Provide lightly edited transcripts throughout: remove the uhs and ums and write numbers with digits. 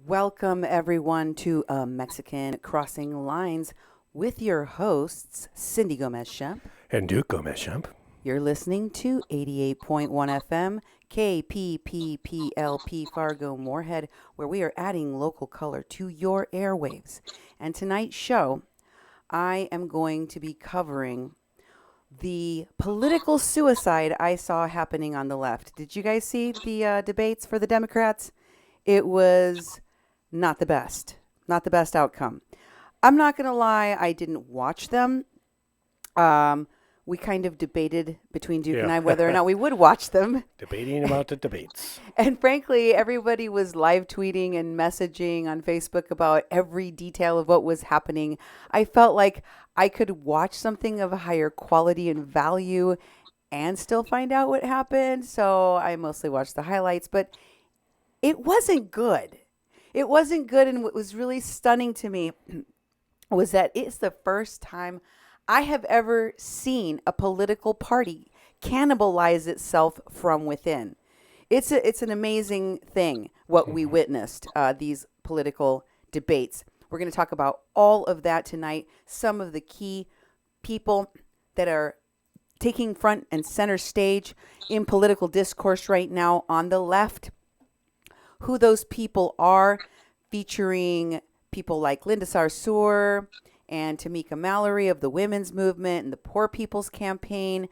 Welcome, everyone, to Mexican Crossing Lines with your hosts, Cindy Gomez-Schempp. And Duke Gomez-Schempp. You're listening to 88.1 FM, KPPPLP Fargo Moorhead, where we are adding local color to your airwaves. And tonight's show, I am going to be covering the political suicide I saw happening on the left. Did you guys see the debates for the Democrats? It was not the best outcome. I'm not going to lie, I didn't watch them. We kind of debated between Duke and I whether or not we would watch them. Debating about the debates. And frankly, everybody was live tweeting and messaging on Facebook about every detail of what was happening. I felt like I could watch something of a higher quality and value and still find out what happened. So I mostly watched the highlights, but it wasn't good. It wasn't good. And what was really stunning to me was that it's the first time I have ever seen a political party cannibalize itself from within. It's an amazing thing, what we witnessed, these political debates. We're going to talk about all of that tonight. Some of the key people that are taking front and center stage in political discourse right now on the left, who those people are, featuring people like Linda Sarsour and Tamika Mallory of the Women's Movement and the Poor People's Campaign,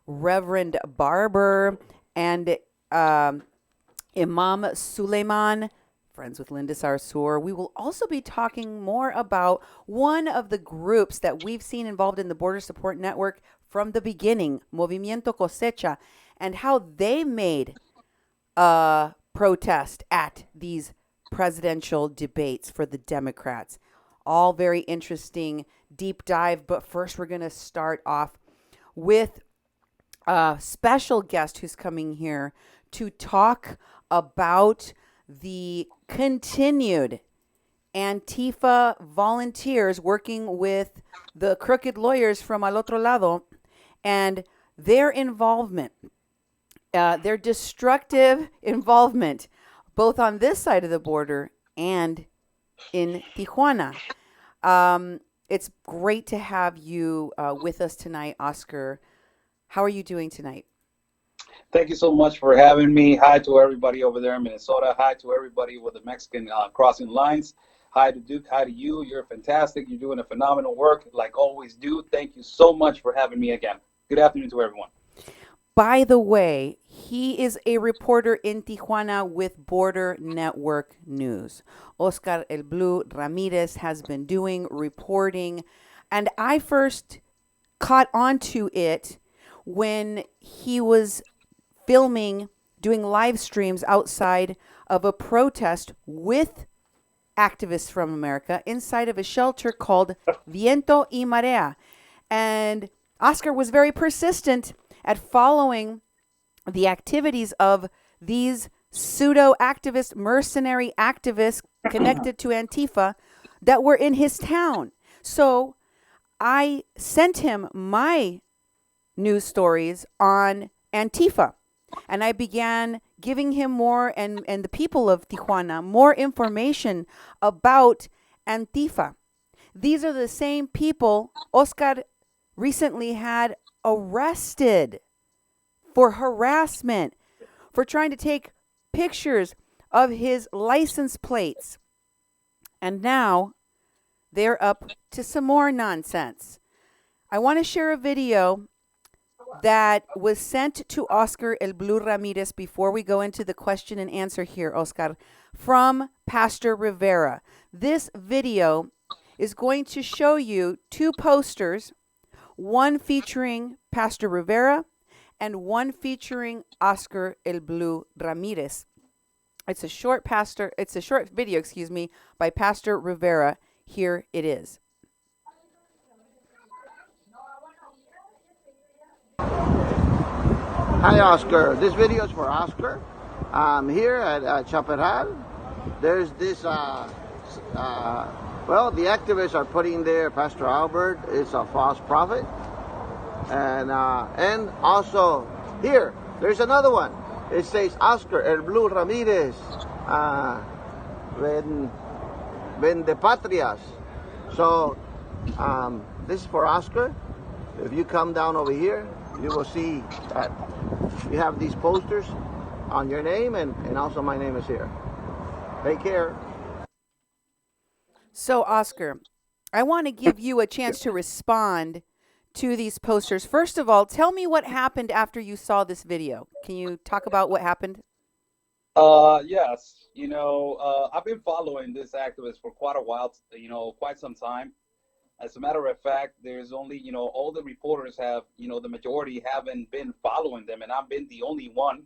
Reverend Barber, and Imam Suleiman, friends with Linda Sarsour. We will also be talking more about one of the groups that we've seen involved in the Border Support Network from the beginning, Movimiento Cosecha, and how they made protest at these presidential debates for the Democrats. All very interesting deep dive. But first, we're going to start off with a special guest who's coming here to talk about the continued Antifa volunteers working with the crooked lawyers from Otro Lado and their involvement. Their destructive involvement, both on this side of the border and in Tijuana. It's great to have you with us tonight, Oscar. How are you doing tonight? Thank you so much for having me. Hi to everybody over there in Minnesota. Hi to everybody with the Mexican Crossing Lines. Hi to Duke. Hi to you. You're fantastic. You're doing a phenomenal work, like always do. Thank you so much for having me again. Good afternoon to everyone. By the way, he is a reporter in Tijuana with Border Network News. Oscar El Blue Ramirez has been doing reporting, and I first caught onto it when he was filming, doing live streams outside of a protest with activists from America inside of a shelter called Viento y Marea. And Oscar was very persistent at following the activities of these pseudo-activist, mercenary activists connected to Antifa that were in his town. So I sent him my news stories on Antifa, and I began giving him more, and the people of Tijuana, more information about Antifa. These are the same people Oscar recently had arrested for harassment, for trying to take pictures of his license plates. And now they're up to some more nonsense. I want to share a video that was sent to Oscar El Blue Ramirez before we go into the question and answer here, Oscar, from Pastor Rivera. This video is going to show you two posters, one featuring Pastor Rivera and one featuring Oscar El Blue Ramirez. It's a short video, by Pastor Rivera. Here it is. Hi, Oscar. This video is for Oscar. Here at Chaparral, there's this, the activists are putting there Pastor Albert is a false prophet. And also here, there's another one. It says Oscar El Blue Ramirez Vende Patrias. So this is for Oscar. If you come down over here, you will see that you have these posters on your name, and also my name is here. Take care. So, Oscar, I want to give you a chance to respond to these posters. First of all, tell me what happened after you saw this video. Can you talk about what happened? Yes. I've been following this activist for quite a while, quite some time. As a matter of fact, there's only, all the reporters have, the majority haven't been following them, and I've been the only one.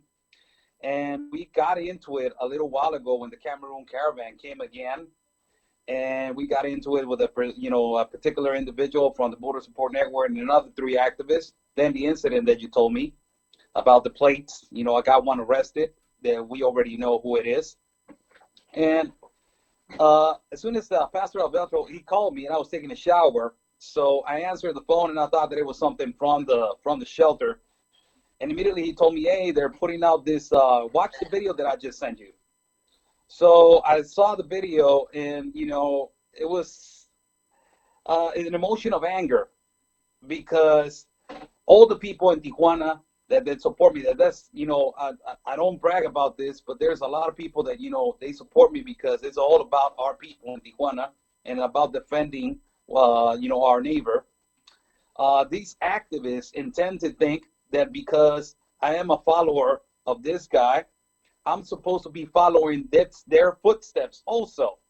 And we got into it a little while ago when the Cameroon caravan came again. And we got into it with a particular individual from the Border Support Network and another 3 activists. Then the incident that you told me about the plates, I got one arrested that we already know who it is. And as soon as Pastor Alberto, he called me and I was taking a shower. So I answered the phone and I thought that it was something from the shelter. And immediately he told me, hey, they're putting out this, watch the video that I just sent you. So I saw the video and, it was an emotion of anger because all the people in Tijuana that support me, that's, I don't brag about this, but there's a lot of people that, they support me because it's all about our people in Tijuana and about defending, our neighbor. These activists intend to think that because I am a follower of this guy, I'm supposed to be following their footsteps also.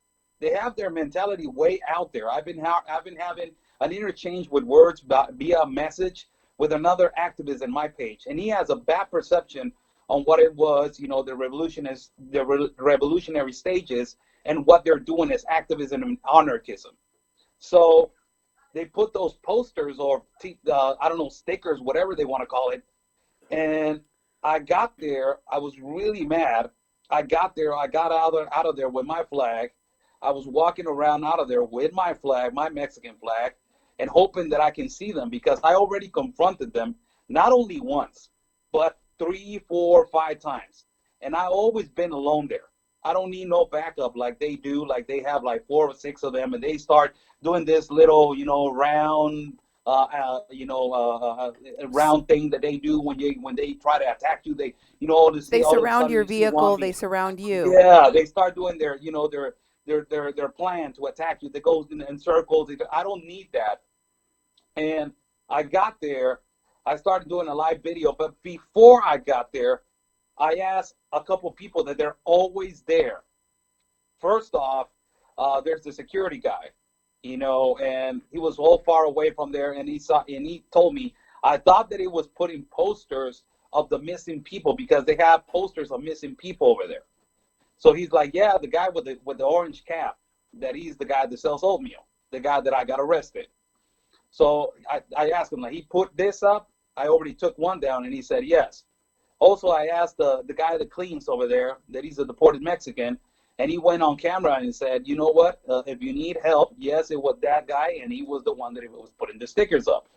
They have their mentality way out there. I've been having an interchange with words via message with another activist in my page, and he has a bad perception on what it was, the revolutionary stages, and what they're doing as activism and anarchism. So they put those posters or stickers, whatever they want to call it, and I got there. I was really mad. I got there. I got out of there with my flag. I was walking around out of there with my flag, my Mexican flag, and hoping that I can see them because I already confronted them not only once, but 3, 4, 5 times. And I always been alone there. I don't need no backup like they do. Like they have like 4 or 6 of them, and they start doing this little, round. Round thing that they do when they try to attack you. They, They surround your vehicle. They surround you. Yeah, they start doing their plan to attack you. That goes in circles. I don't need that. And I got there. I started doing a live video, but before I got there, I asked a couple people that they're always there. First off, there's the security guy. And he was all far away from there, and he told me, I thought that he was putting posters of the missing people because they have posters of missing people over there. So he's like, yeah, the guy with the orange cap, that he's the guy that sells oatmeal, the guy that I got arrested. So I asked him, like, he put this up? I already took one down, and he said yes. Also, I asked the guy that cleans over there that he's a deported Mexican. And he went on camera and said, you know what, if you need help, yes, it was that guy, and he was the one that was putting the stickers up.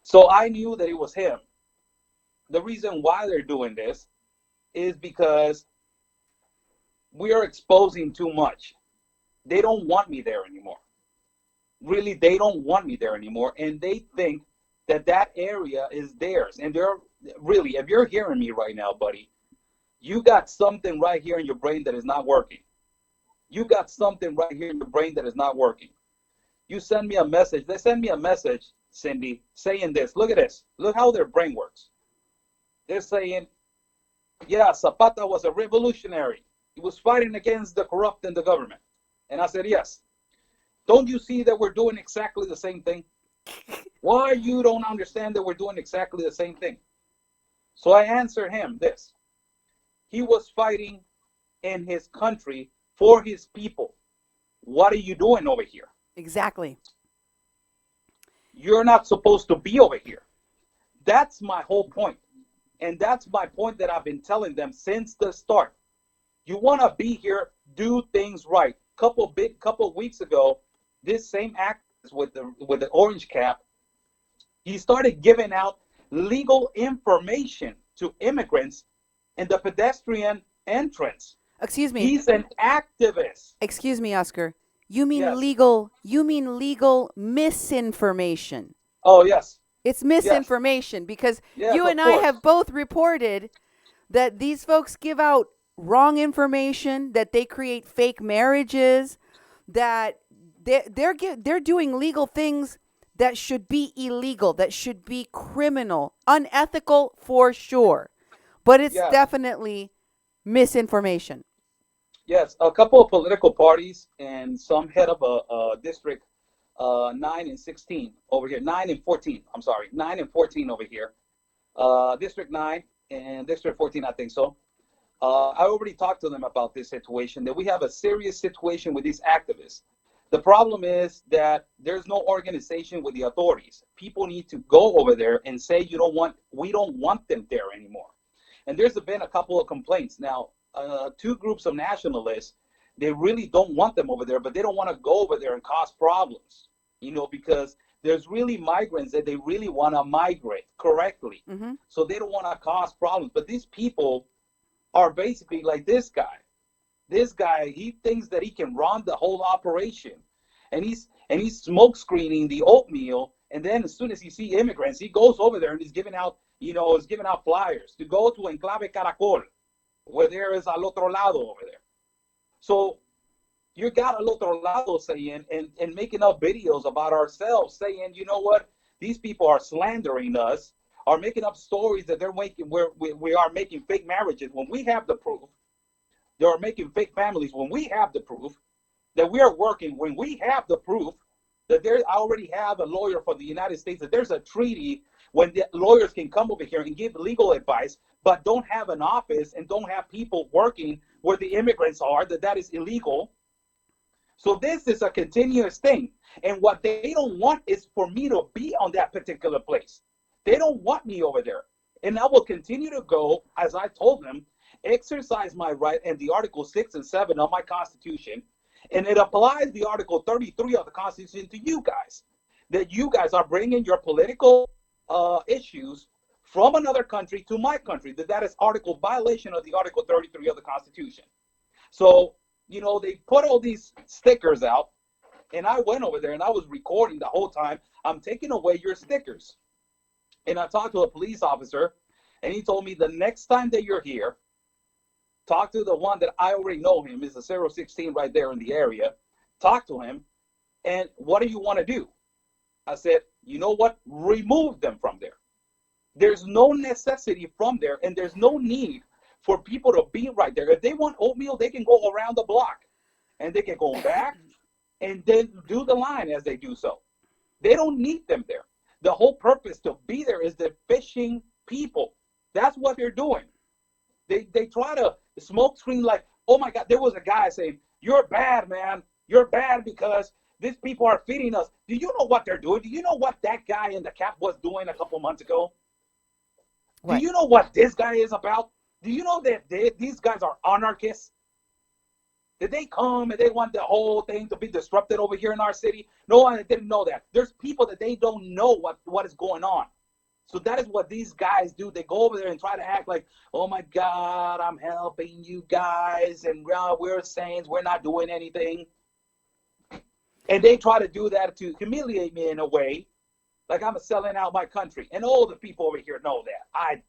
So I knew that it was him. The reason why they're doing this is because we are exposing too much. They don't want me there anymore. Really, they don't want me there anymore, and they think that area is theirs. And they're really, if you're hearing me right now, buddy, you got something right here in your brain that is not working. You got something right here in your brain that is not working. You send me a message. They send me a message, Cindy, saying this. Look at this. Look how their brain works. They're saying, yeah, Zapata was a revolutionary. He was fighting against the corrupt in the government. And I said, yes. Don't you see that we're doing exactly the same thing? Why you don't understand that we're doing exactly the same thing? So I answered him this. He was fighting in his country for his people. What are you doing over here? Exactly. You're not supposed to be over here. That's my whole point. And that's my point that I've been telling them since the start. You want to be here, do things right. Couple weeks ago, this same activist with the orange cap, he started giving out legal information to immigrants in the pedestrian entrance. Excuse me. He's an activist. Excuse me, Oscar. You mean Yes. legal misinformation. Oh, yes. It's Yes. misinformation because Yes, you of and I course. have both reported that these folks give out wrong information, that they create fake marriages, that they're doing legal things that should be illegal, that should be criminal, unethical for sure. But it's Yes. definitely misinformation. Yes. A couple of political parties and some head of a district 9 and 16 over here. 9 and 14. I'm sorry. 9 and 14 over here. District 9 and District 14, I think so. I already talked to them about this situation, that we have a serious situation with these activists. The problem is that there's no organization with the authorities. People need to go over there and say, we don't want them there anymore. And there's been a couple of complaints. Now, two groups of nationalists, they really don't want them over there, but they don't want to go over there and cause problems, because there's really migrants that they really want to migrate correctly. Mm-hmm. So they don't want to cause problems. But these people are basically like this guy. This guy, he thinks that he can run the whole operation, and he's smoke screening the oatmeal. And then as soon as he sees immigrants, he goes over there and he's giving out, flyers to go to Enclave Caracol, where there is Al Otro Lado over there. So you got Al Otro Lado saying and making up videos about ourselves, saying, you know what, these people are slandering us, are making up stories that they're making where we are making fake marriages when we have the proof. They are making fake families when we have the proof, that we are working when we have the proof, that I already have a lawyer for the United States, that there's a treaty when the lawyers can come over here and give legal advice, but don't have an office and don't have people working where the immigrants are, that is illegal. So this is a continuous thing. And what they don't want is for me to be on that particular place. They don't want me over there. And I will continue to go, as I told them, exercise my right and the Article 6 and 7 of my Constitution. And it applies the Article 33 of the Constitution to you guys, that you guys are bringing your political issues from another country to my country, that is article violation of the Article 33 of the Constitution. So, they put all these stickers out, and I went over there and I was recording the whole time. I'm taking away your stickers. And I talked to a police officer, and he told me the next time that you're here, talk to the one that I already know him, is the 016 right there in the area. Talk to him, and what do you want to do? I said, you know what? Remove them from there. There's no necessity from there, and there's no need for people to be right there. If they want oatmeal, they can go around the block, and they can go back and then do the line as they do so. They don't need them there. The whole purpose to be there is the fishing people. That's what they're doing. They try to smoke screen like, oh my God, there was a guy saying, you're bad, man. You're bad because these people are feeding us. Do you know what they're doing? Do you know what that guy in the cap was doing a couple months ago? What? Do you know what this guy is about? Do you know that these guys are anarchists? Did they come and they want the whole thing to be disrupted over here in our city? No, I didn't know that. There's people that they don't know what is going on. So that is what these guys do. They go over there and try to act like, oh my God, I'm helping you guys, and we're saints, we're not doing anything. And they try to do that to humiliate me in a way, like I'm selling out my country. And all the people over here know that.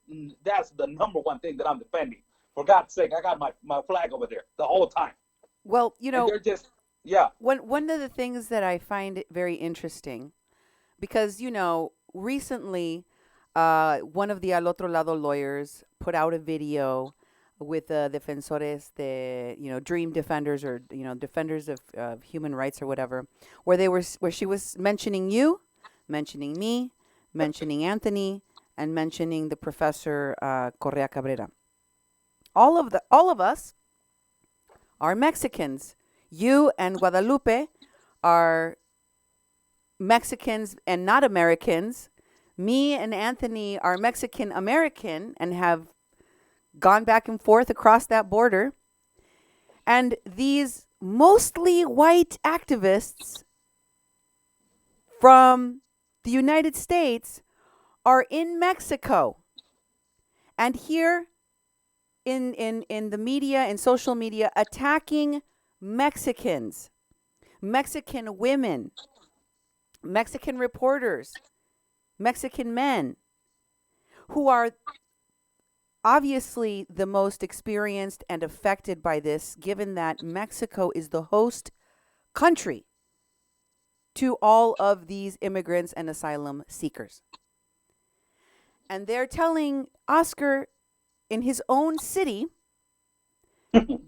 That's the number one thing that I'm defending. For God's sake, I got my flag over there the whole time. Well, And they're just, yeah. One of the things that I find very interesting, because, recently one of the Al Otro Lado lawyers put out a video with the defensores, the dream defenders, or defenders of human rights or whatever, where she was mentioning you, mentioning me, mentioning Anthony, and mentioning the professor Correa Cabrera. All of us are Mexicans. You and Guadalupe are Mexicans and not Americans. Me and Anthony are Mexican American and have gone back and forth across that border. And these mostly white activists from the United States are in Mexico. And here in the media and social media attacking Mexicans, Mexican women, Mexican reporters, Mexican men who are obviously the most experienced and affected by this, given that Mexico is the host country to all of these immigrants and asylum seekers. And they're telling Oscar in his own city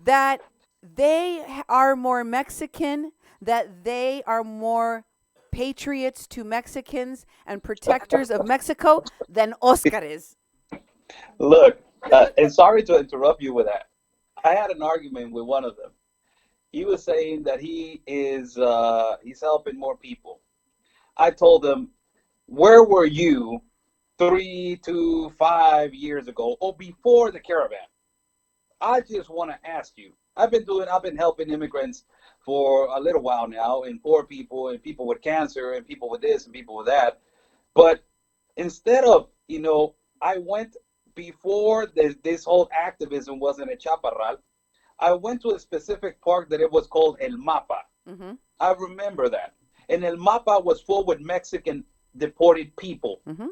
that they are more Mexican, that they are more patriots to Mexicans and protectors of Mexico than Oscar is. Look, and sorry to interrupt you with that. I had an argument with one of them. He was saying that he's helping more people. I told him, where were you 3 to 5 years ago or before the caravan? I just want to ask you. I've been helping immigrants for a little while now, and poor people and people with cancer and people with this and people with that. But instead of, I went before this whole activism wasn't a Chaparral. I went to a specific park that it was called El Mapa. Mm-hmm. I remember that. And El Mapa was full with Mexican deported people. Mm-hmm.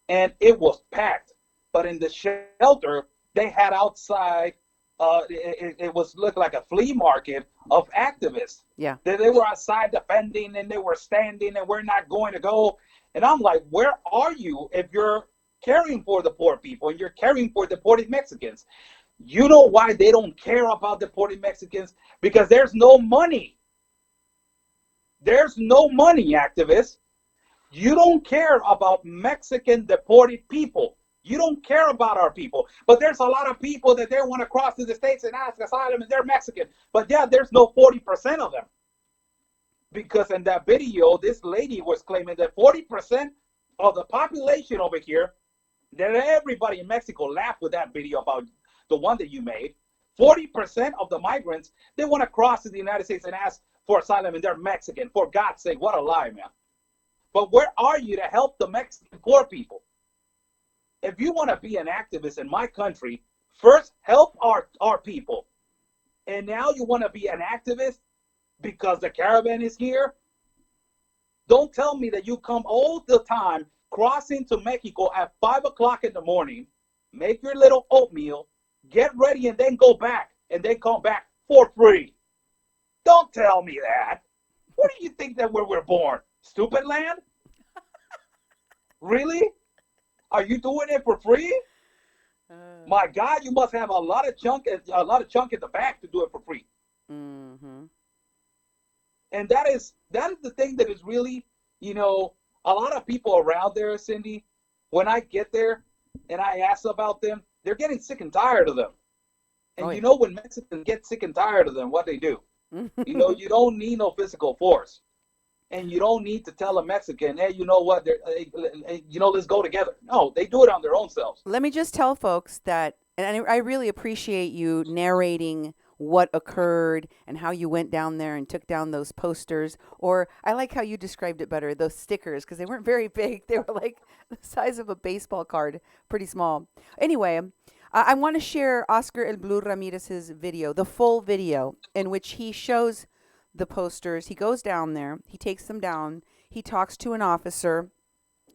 And it was packed. But in the shelter, they had outside, it looked like a flea market of activists. Yeah. They were outside defending, and they were standing, and we're not going to go. And I'm like, where are you if you're caring for the poor people and you're caring for deported Mexicans? You know why they don't care about deported Mexicans? Because there's no money. There's no money, activists. You don't care about Mexican deported people. You don't care about our people. But there's a lot of people that they want to cross to the States and ask asylum, and they're Mexican. But yeah, there's no 40% of them. Because in that video, this lady was claiming that 40% of the population over here, that everybody in Mexico laughed with that video about the one that you made. 40% of the migrants, they want to cross to the United States and ask for asylum, and they're Mexican. For God's sake, what a lie, man. But where are you to help the Mexican poor people? If you want to be an activist in my country, first help our people. And now you want to be an activist because the caravan is here? Don't tell me that you come all the time crossing to Mexico at 5 o'clock in the morning, make your little oatmeal, get ready, and then go back, and then come back for free. Don't tell me that. Where do you think that we're born? Stupid land? Really? Are you doing it for free? My God, you must have a lot of chunk in the back to do it for free. Mm-hmm. And that is the thing that is really, a lot of people around there, Cindy, when I get there and I ask about them, they're getting sick and tired of them. And when Mexicans get sick and tired of them, what they do? You don't need no physical force. And you don't need to tell a Mexican, hey, you know what, let's go together. No, they do it on their own selves. Let me just tell folks that, and I really appreciate you narrating what occurred and how you went down there and took down those posters. Or I like how you described it better, those stickers, because they weren't very big. They were like the size of a baseball card, pretty small. Anyway, I want to share Oscar El Blue Ramirez's video, the full video, in which he shows the posters. He goes down there, he takes them down, he talks to an officer.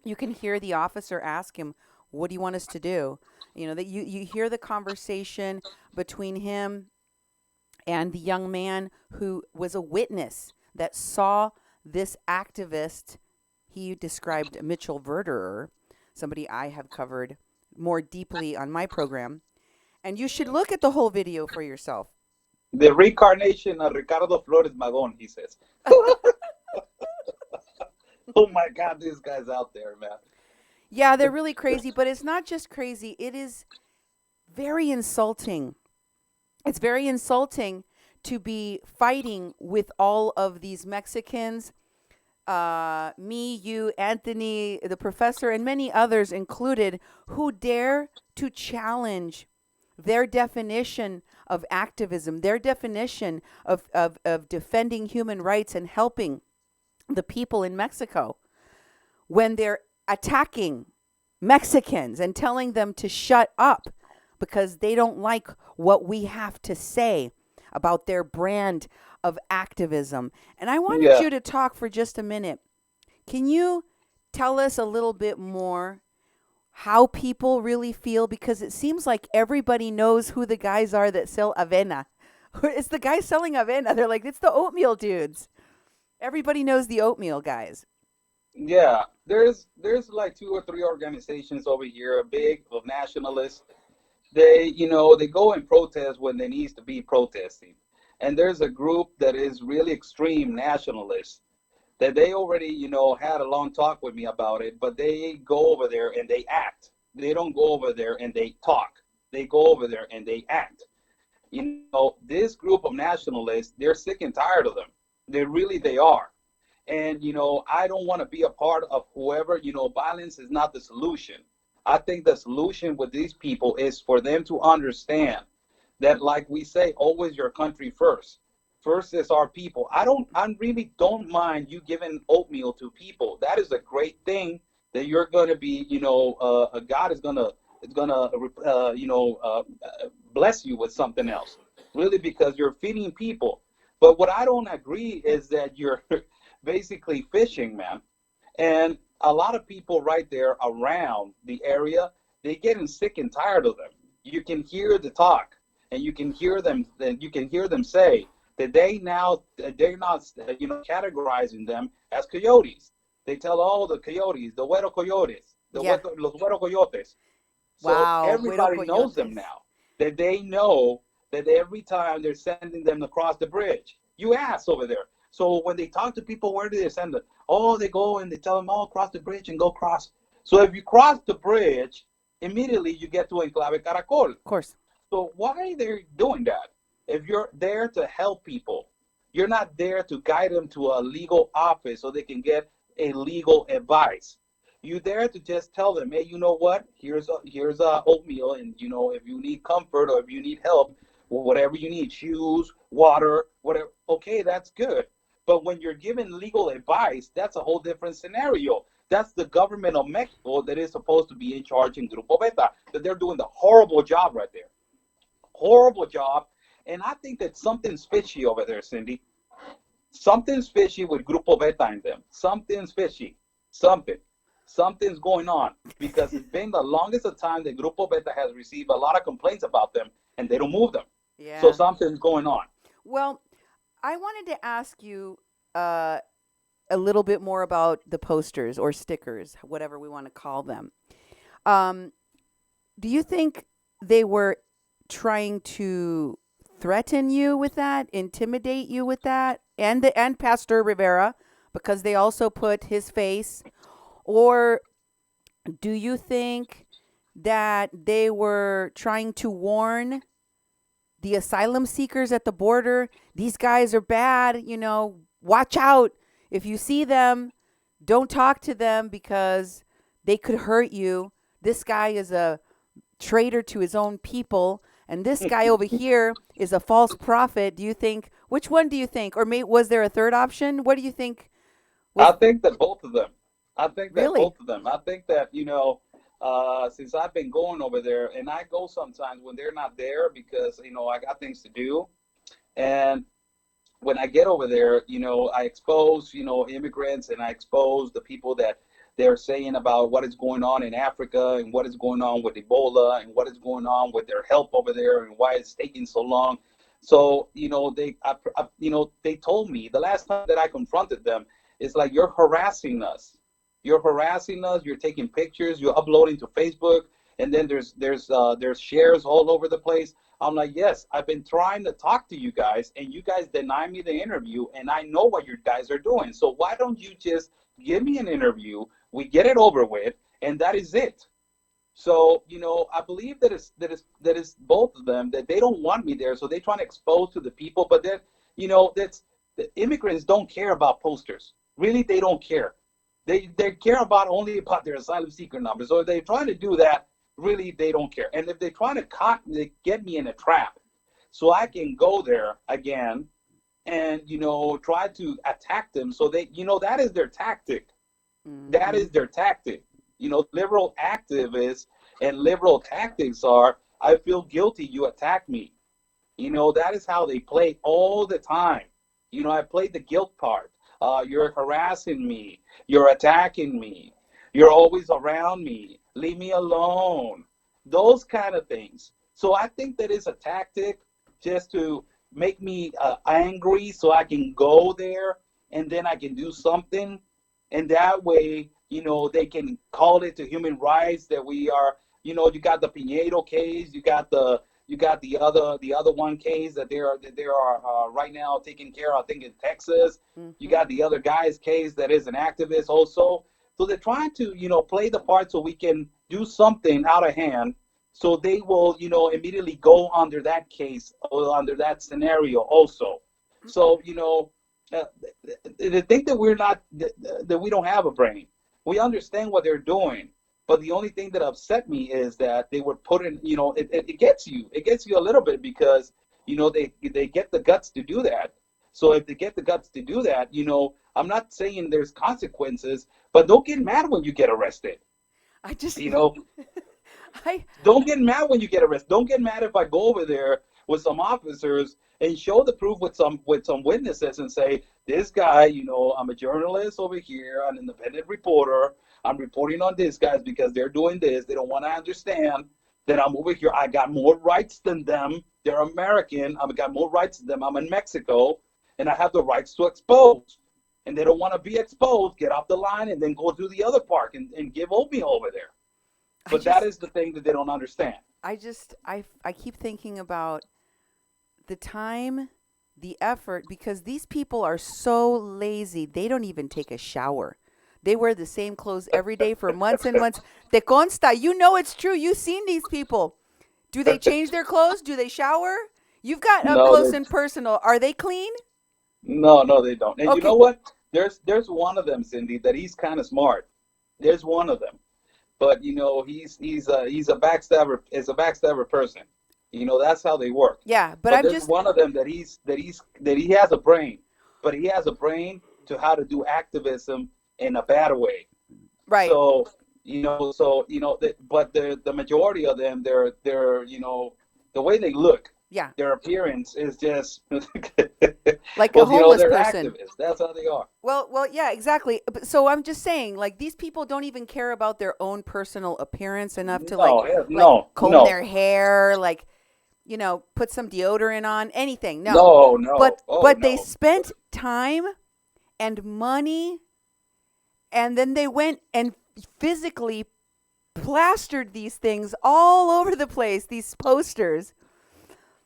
You can hear the officer ask him, what do you want us to do? That you hear the conversation between him and the young man who was a witness that saw this activist. He described Mitchell Verderer, somebody I have covered more deeply on my program. And you should look at the whole video for yourself. The reincarnation of Ricardo Flores Magón, he says. Oh my God, this guy's out there, man. Yeah, they're really crazy, but it's not just crazy. It is very insulting. It's very insulting to be fighting with all of these Mexicans, me, you, Anthony, the professor, and many others included, who dare to challenge their definition of activism, their definition of defending human rights and helping the people in Mexico, when they're attacking Mexicans and telling them to shut up. because they don't like what we have to say about their brand of activism. And I wanted Yeah. you to talk for just a minute. Can you tell us a little bit more how people really feel? Because it seems like everybody knows who the guys are that sell avena. It's the guys selling avena. They're like, it's the oatmeal dudes. Everybody knows the oatmeal guys. Yeah, there's like two or three organizations over here, big of nationalists. They go and protest when there needs to be protesting. And there's a group that is really extreme nationalists that they already, had a long talk with me about it, but they go over there and they act. They don't go over there and they talk. They go over there and they act. This group of nationalists, they're sick and tired of them. They are. And, I don't want to be a part of whoever, violence is not the solution. I think the solution with these people is for them to understand that, like we say, always your country first. First is our people. I really don't mind you giving oatmeal to people. That is a great thing that you're going to be, God is going to bless you with something else, really, because you're feeding people. But what I don't agree is that you're basically fishing, man. And a lot of people right there around the area, they're getting sick and tired of them. You can hear the talk, and you can hear them. You can hear them say that they're not, categorizing them as coyotes. They tell all the coyotes, the güero coyotes, Yeah. los güero coyotes. So Wow. Güero everybody knows them coyotes. now. That they know that every time they're sending them across the bridge. You ask over there. So when they talk to people, where do they send them? Oh, they go and they tell them, oh, cross the bridge and go cross. So if you cross the bridge, immediately you get to Enclave Caracol. Of course. So why are they doing that? If you're there to help people, you're not there to guide them to a legal office so they can get a legal advice. You're there to just tell them, hey, you know what? Here's oatmeal, and if you need comfort or if you need help, whatever you need, shoes, water, whatever. Okay, that's good. But when you're given legal advice, that's a whole different scenario. That's the government of Mexico that is supposed to be in charge in Grupo Beta. That they're doing the horrible job right there. Horrible job. And I think that something's fishy over there, Cindy. Something's fishy with Grupo Beta in them. Something's fishy. Something's going on, because it's been the longest of time that Grupo Beta has received a lot of complaints about them, and they don't move them. Yeah. So something's going on. Well, I wanted to ask you a little bit more about the posters or stickers, whatever we want to call them. Do you think they were trying to threaten you with that, intimidate you with that, and Pastor Rivera, because they also put his face? Or do you think that they were trying to warn the asylum seekers at the border? These guys are bad, watch out. If you see them, don't talk to them because they could hurt you. This guy is a traitor to his own people, and this guy over here is a false prophet. Which one do you think? Or was there a third option? What do you think? I think that both of them. I think that Really? both of them. I think that, since I've been going over there, and I go sometimes when they're not there because, I got things to do. And when I get over there, I expose, immigrants, and I expose the people that they're saying about what is going on in Africa and what is going on with Ebola and what is going on with their help over there and why it's taking so long. So, they told me the last time that I confronted them, it's like, you're harassing us. You're harassing us. You're taking pictures. You're uploading to Facebook, and then there's shares all over the place. I'm like, yes, I've been trying to talk to you guys, and you guys deny me the interview, and I know what you guys are doing. So why don't you just give me an interview? We get it over with, and that is it. So I believe that it's both of them, that they don't want me there, so they're trying to expose to the people. But then that's the immigrants don't care about posters. Really, they don't care. They care only about their asylum seeker numbers. So if they're trying to do that, really, they don't care. And if they're trying to get me in a trap so I can go there again and, try to attack them, so that is their tactic. Mm-hmm. That is their tactic. Liberal activists and liberal tactics are I feel guilty. You attack me. That is how they play all the time. I played the guilt part. You're harassing me. You're attacking me. You're always around me. Leave me alone. Those kind of things. So I think that is a tactic just to make me angry so I can go there and then I can do something. And that way, they can call it to human rights that we are, you got the Pinedo case, you got the other one case that they are right now taking care of, I think in Texas. Mhm. You got the other guy's case that is an activist also. So they're trying to, play the part so we can do something out of hand. So they will, immediately go under that case or under that scenario also. So, they think that we're not, that we don't have a brain. We understand what they're doing. But the only thing that upset me is that they were putting, it gets you. It gets you a little bit because, they get the guts to do that. So if they get the guts to do that, I'm not saying there's consequences, but don't get mad when you get arrested. I just, I, Don't get mad when you get arrested. Don't get mad if I go over there with some officers and show the proof with some witnesses and say, this guy, I'm a journalist over here, an independent reporter. I'm reporting on these guys because they're doing this. They don't want to understand that I'm over here. I got more rights than them. They're American. I've got more rights than them. I'm in Mexico, and I have the rights to expose. And they don't want to be exposed. Get off the line and then go to the other park and give oatmeal over there. But that is the thing that they don't understand. I keep thinking about the time, the effort, because these people are so lazy. They don't even take a shower. They wear the same clothes every day for months and months. Te consta. It's true. You've seen these people. Do they change their clothes? Do they shower? You've got up close and personal. Are they clean? No, they don't. And Okay. You know what? There's one of them, Cindy, that he's kind of smart. There's one of them. But he's a backstabber. Is a backstabber person. That's how they work. Yeah, but there's one of them that he has a brain, but he has a brain to how to do activism in a bad way. Right. So but the majority of them, they're the way they look. Yeah. Their appearance is just like a homeless they're person. Activists. That's how they are. Well, yeah, exactly. So I'm just saying, like, these people don't even care about their own personal appearance enough to comb their hair, put some deodorant on, anything. No. But they spent time and money, and then they went and physically plastered these things all over the place, these posters.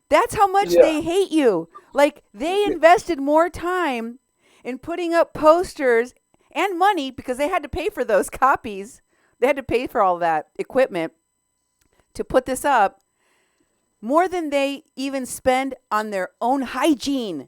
That's how much they hate you. Like, they invested more time in putting up posters and money because they had to pay for those copies. They had to pay for all that equipment to put this up, more than they even spend on their own hygiene.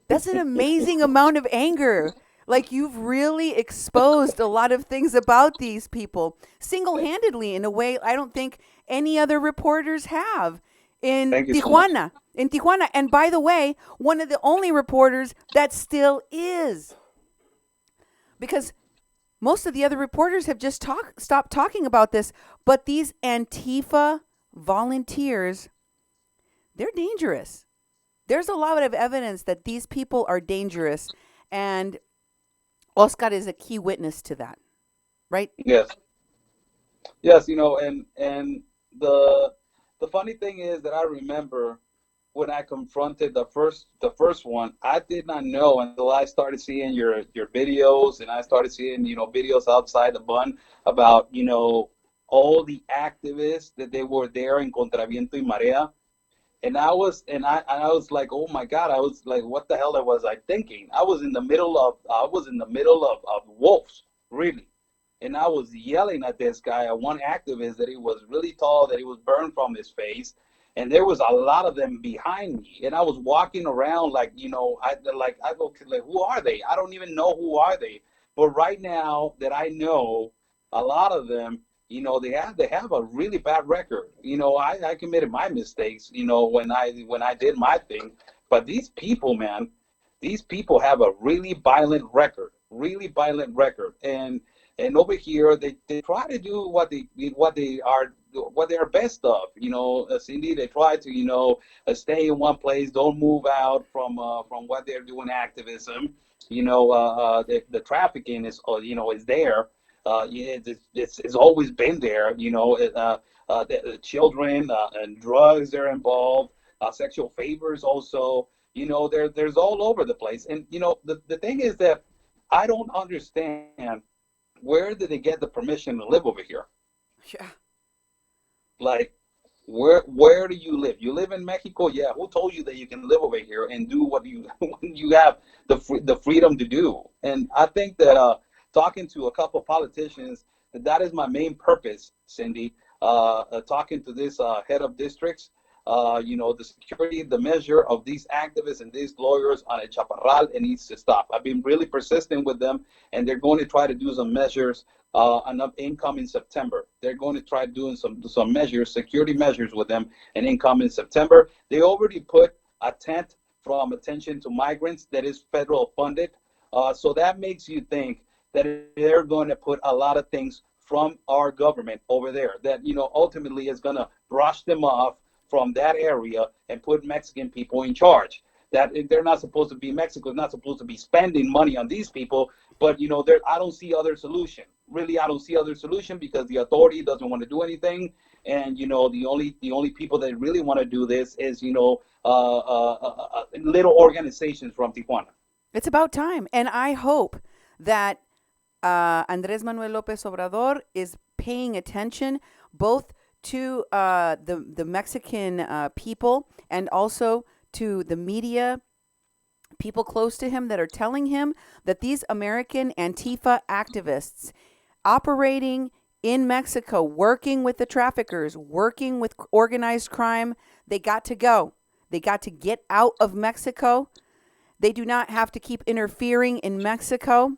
That's an amazing amount of anger. Like, you've really exposed a lot of things about these people single-handedly in a way I don't think any other reporters have. In Tijuana. And by the way, one of the only reporters that still is. Because most of the other reporters have just stopped talking about this. But these Antifa volunteers, they're dangerous. There's a lot of evidence that these people are dangerous. And Oscar is a key witness to that. Right? Yes, and the funny thing is that I remember when I confronted the first one, I did not know until I started seeing your videos, and I started seeing videos outside the bun about all the activists that they were there in Contraviento y Marea, and I was like, oh my God, I was like, what the hell was I thinking? I was in the middle of wolves, really. And I was yelling at this guy, one activist, that he was really tall, that he was burned from his face. And there was a lot of them behind me. And I was walking around like, who are they? I don't even know who are they. But right now that I know a lot of them, they have a really bad record. I committed my mistakes, when I did my thing. But these people, man, have a really violent record. And over here, they try to do what they are best of. Cindy, they try to stay in one place, don't move out from what they're doing activism. The trafficking is there. It's always been there. The children and drugs are involved. Sexual favors also. There's all over the place. And the thing is that I don't understand, where did they get the permission to live over here? Yeah. Like, where do you live? You live in Mexico? Yeah. Who told you that you can live over here and do what you you have the freedom to do? And I think that talking to a couple of politicians, that is my main purpose, Cindy. Talking to this head of districts, the security, the measure of these activists and these lawyers on El Chaparral, it needs to stop. I've been really persistent with them, and they're going to try to do some measures enough income in September. They're going to try doing some measures, security measures with them, and income in September. They already put a tent from attention to migrants that is federal funded. So that makes you think that they're going to put a lot of things from our government over there that, ultimately is going to brush them off from that area and put Mexican people in charge. That they're not supposed to be, Mexico is not supposed to be spending money on these people, but I don't see other solution. Really, I don't see other solution, because the authority doesn't want to do anything, and the only people that really want to do this is little organizations from Tijuana. It's about time, and I hope that Andrés Manuel López Obrador is paying attention both to the Mexican people, and also to the media, people close to him, that are telling him that these American Antifa activists operating in Mexico, working with the traffickers, working with organized crime, they got to go. They got to get out of Mexico. They do not have to keep interfering in Mexico.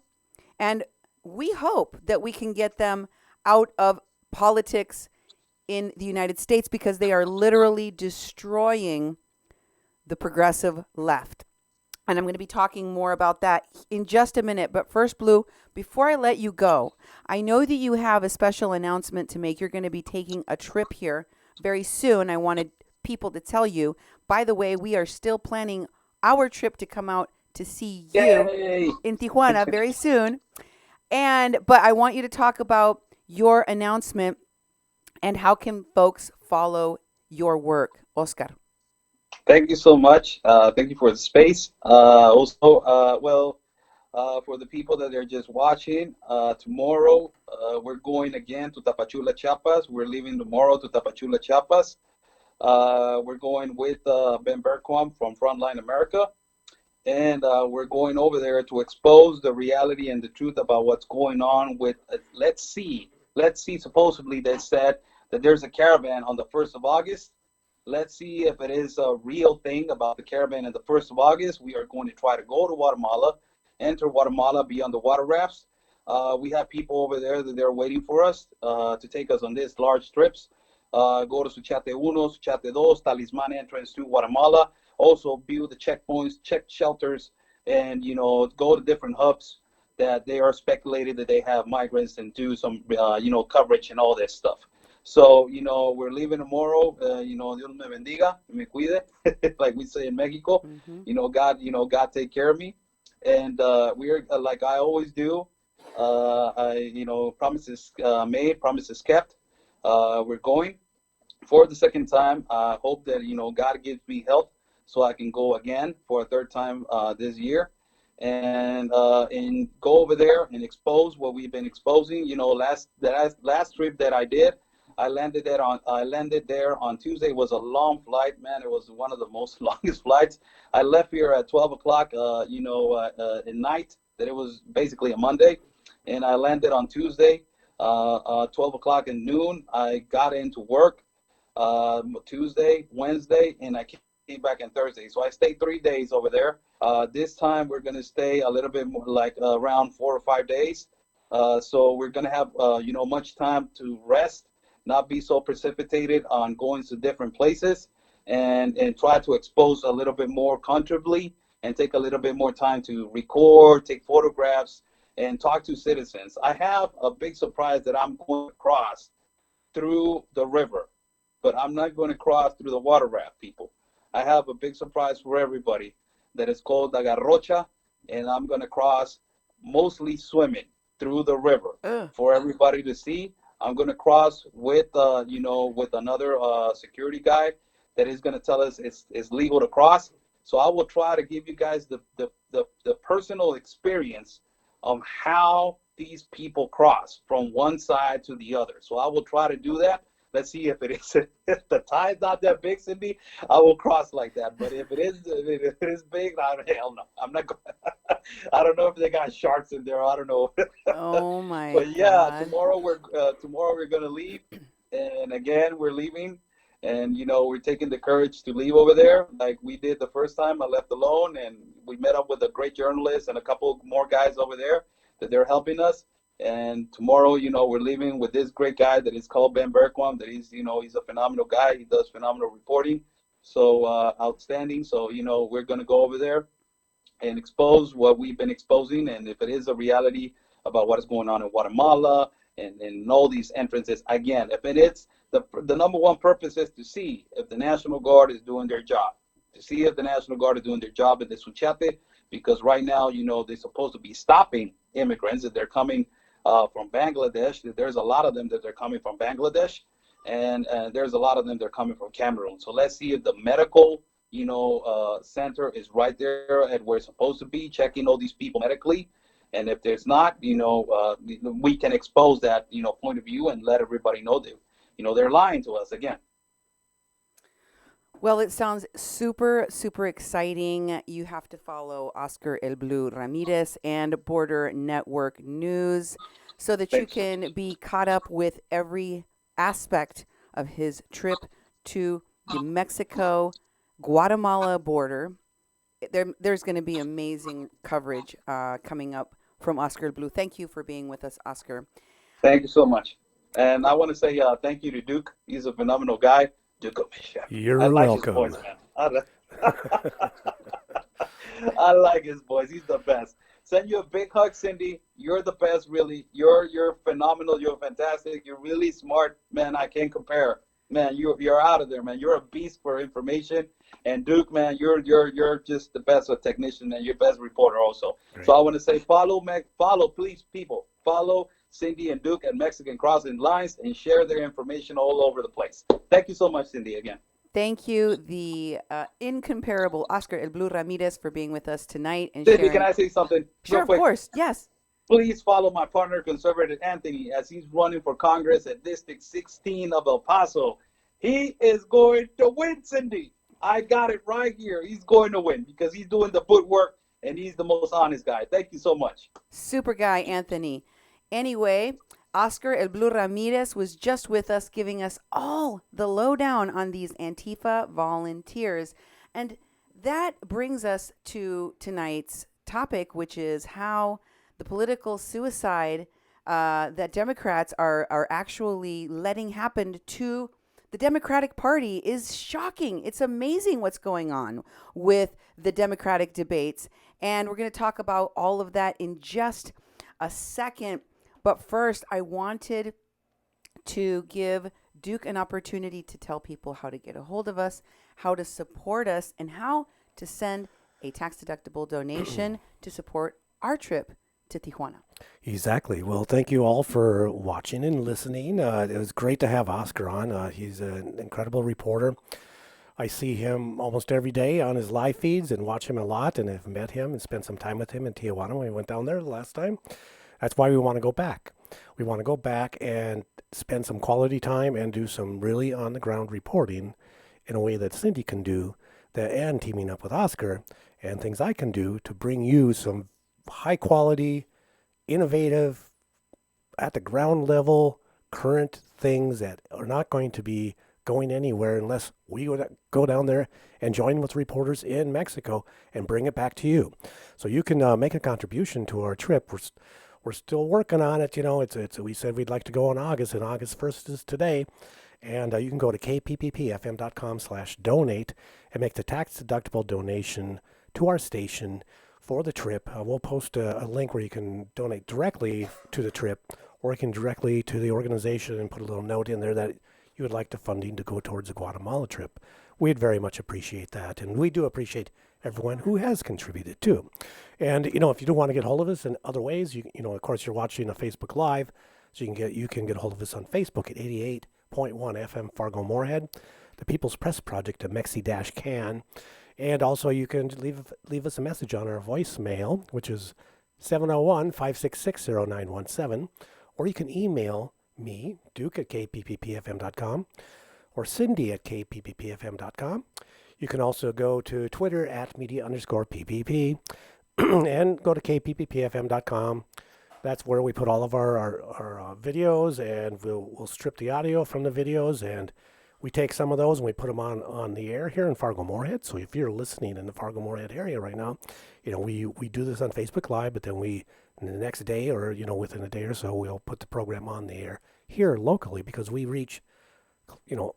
And we hope that we can get them out of politics in the United States, because they are literally destroying the progressive left. And I'm going to be talking more about that in just a minute. But first, Blue, before I let you go, I know that you have a special announcement to make. You're going to be taking a trip here very soon. I wanted people to tell you, by the way, we are still planning our trip to come out to see you Yay! in Tijuana very soon. But I want you to talk about your announcement and how can folks follow your work, Oscar. Thank you so much. Thank you for the space. For the people that are just watching, tomorrow we're going again to Tapachula, Chiapas. We're leaving tomorrow to Tapachula, Chiapas. We're going with Ben Bergquam from Frontline America. And we're going over there to expose the reality and the truth about what's going on with, let's see, supposedly they said that there's a caravan on the 1st of August. Let's see if it is a real thing about the caravan on the 1st of August. We are going to try to go to Guatemala, enter Guatemala, be on the water rafts. We have people over there that they're waiting for us to take us on these large trips. Go to Suchate 1, Suchate 2, Talisman entrance to Guatemala. Also view the checkpoints, check shelters, and go to different hubs that they are speculated that they have migrants, and do some coverage and all this stuff. So we're leaving tomorrow. Dios me bendiga, me cuide, like we say in Mexico. Mm-hmm. God take care of me, and we're like I always do. Promises made, promises kept. We're going for the second time. I hope that God gives me health so I can go again for a third time this year, and go over there and expose what we've been exposing. Last trip that I did, I landed there on Tuesday. It was a long flight, man. It was one of the most longest flights. I left here at 12 o'clock, at night. That it was basically a Monday, and I landed on Tuesday, 12 o'clock at noon. I got into work Tuesday, Wednesday, and I came back on Thursday. So I stayed 3 days over there. This time we're going to stay a little bit more, like around 4 or 5 days. So we're going to have, much time to rest, not be so precipitated on going to different places, and try to expose a little bit more comfortably, and take a little bit more time to record, take photographs, and talk to citizens. I have a big surprise that I'm going to cross through the river, but I'm not going to cross through the water raft, people. I have a big surprise for everybody that is called the Garrocha, and I'm going to cross mostly swimming through the river for everybody to see. I'm going to cross with, with another security guy that is going to tell us it's legal to cross. So I will try to give you guys the personal experience of how these people cross from one side to the other. So I will try to do that. Let's see if if the tide's not that big, Cindy, I will cross like that. But if it is big, hell no. I'm not going. I don't know if they got sharks in there. I don't know. Oh my But yeah, God. tomorrow we're gonna leave, and again we're leaving, and we're taking the courage to leave over there like we did the first time. I left alone, and we met up with a great journalist and a couple more guys over there that they're helping us. And tomorrow, we're leaving with this great guy that is called Ben Berquam. That he's a phenomenal guy. He does phenomenal reporting, so outstanding. So we're gonna go over there and expose what we've been exposing, and if it is a reality about what is going on in Guatemala and all these entrances. Again, if it is the number one purpose is to see if the National Guard is doing their job, to see if the National Guard is doing their job in the Suchiate, because right now, they're supposed to be stopping immigrants that they're coming from Bangladesh. There's a lot of them that they're coming from Bangladesh, and there's a lot of them that are coming from Cameroon. So let's see if the medical center is right there at where it's supposed to be, checking all these people medically. And if there's not, we can expose that, point of view and let everybody know that, they're lying to us again. Well, it sounds super, super exciting. You have to follow Oscar El Blue Ramirez and Border Network News so that you can be caught up with every aspect of his trip to the Mexico-Guatemala border. There's going to be amazing coverage coming up from Oscar El Blue. Thank you for being with us, Oscar. Thank you so much. And I want to say thank you to Duke. He's a phenomenal guy. Gomez-Schempp. You're I like welcome. His voice, man. I like his voice. He's the best. Send you a big hug, Cindy. You're the best, really. You're phenomenal. You're fantastic. You're really smart, man. I can't compare. Man, you're out of there, man. You're a beast for information. And Duke, man, you're just the best technician and you're best reporter also. Great. So I want to say follow, please, people. Follow Cindy and Duke at Mexican Crossing Lines and share their information all over the place. Thank you so much, Cindy, again. Thank you, the incomparable Oscar El Blue Ramirez, for being with us tonight. And Cindy, sharing... can I say something? Sure, of course. Yes. Please follow my partner, Conservative Anthony, as he's running for Congress at District 16 of El Paso. He is going to win, Cindy. I got it right here. He's going to win because he's doing the footwork and he's the most honest guy. Thank you so much. Super guy, Anthony. Anyway, Oscar El Blue Ramirez was just with us, giving us all the lowdown on these Antifa volunteers. And that brings us to tonight's topic, which is how the political suicide that Democrats are actually letting happen to the Democratic Party is shocking. It's amazing what's going on with the Democratic debates. And we're going to talk about all of that in just a second. But first, I wanted to give Duke an opportunity to tell people how to get a hold of us, how to support us, and how to send a tax-deductible donation to support our trip to Tijuana. Exactly. Well, thank you all for watching and listening. It was great to have Oscar on. He's an incredible reporter. I see him almost every day on his live feeds and watch him a lot, and I've met him and spent some time with him in Tijuana when we went down there the last time. That's why we want to go back. We want to go back and spend some quality time and do some really on-the-ground reporting in a way that Cindy can do, and teaming up with Oscar, and things I can do to bring you some high-quality, innovative, at the ground level, current things that are not going to be going anywhere unless we go down there and join with reporters in Mexico and bring it back to you. So you can make a contribution to our trip. We're still working on it. We said we'd like to go in August, and August 1st is today. And you can go to kpppfm.com/donate and make the tax-deductible donation to our station for the trip. We'll post a link where you can donate directly to the trip, or you can directly to the organization and put a little note in there that you would like the funding to go towards the Guatemala trip. We'd very much appreciate that, and we do appreciate everyone who has contributed too. And if you do want to get hold of us in other ways, you of course you're watching a Facebook Live, so you can get hold of us on Facebook at 88.1 FM Fargo Moorhead, the People's Press Project at Mexi-Can, and also you can leave us a message on our voicemail, which is 701-566-0917, or you can email me, Duke at kpppfm.com, or Cindy at kpppfm.com. You can also go to Twitter at media_PPP and go to kpppfm.com. That's where we put all of our videos, and we'll strip the audio from the videos, and we take some of those and we put them on the air here in Fargo Moorhead. So if you're listening in the Fargo Moorhead area right now, we do this on Facebook Live, but then the next day or within a day or so, we'll put the program on the air here locally, because we reach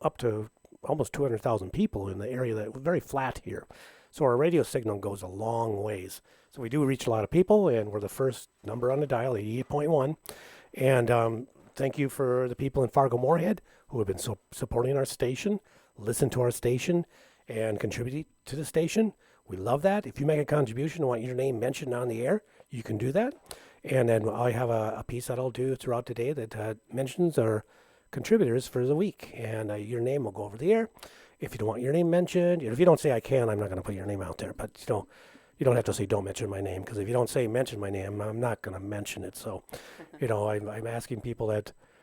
up to almost 200,000 people in the area that very flat here. So our radio signal goes a long ways. So we do reach a lot of people, and we're the first number on the dial, 88.1. And thank you for the people in Fargo Moorhead who have been supporting our station, listen to our station, and contribute to the station. We love that. If you make a contribution and want your name mentioned on the air, you can do that. And then I have a piece that I'll do throughout the day that mentions our contributors for the week, and your name will go over the air. If you don't want your name mentioned, if you don't say I can, I'm not going to put your name out there. But you don't have to say don't mention my name, because if you don't say mention my name, I'm not going to mention it. So, I'm asking people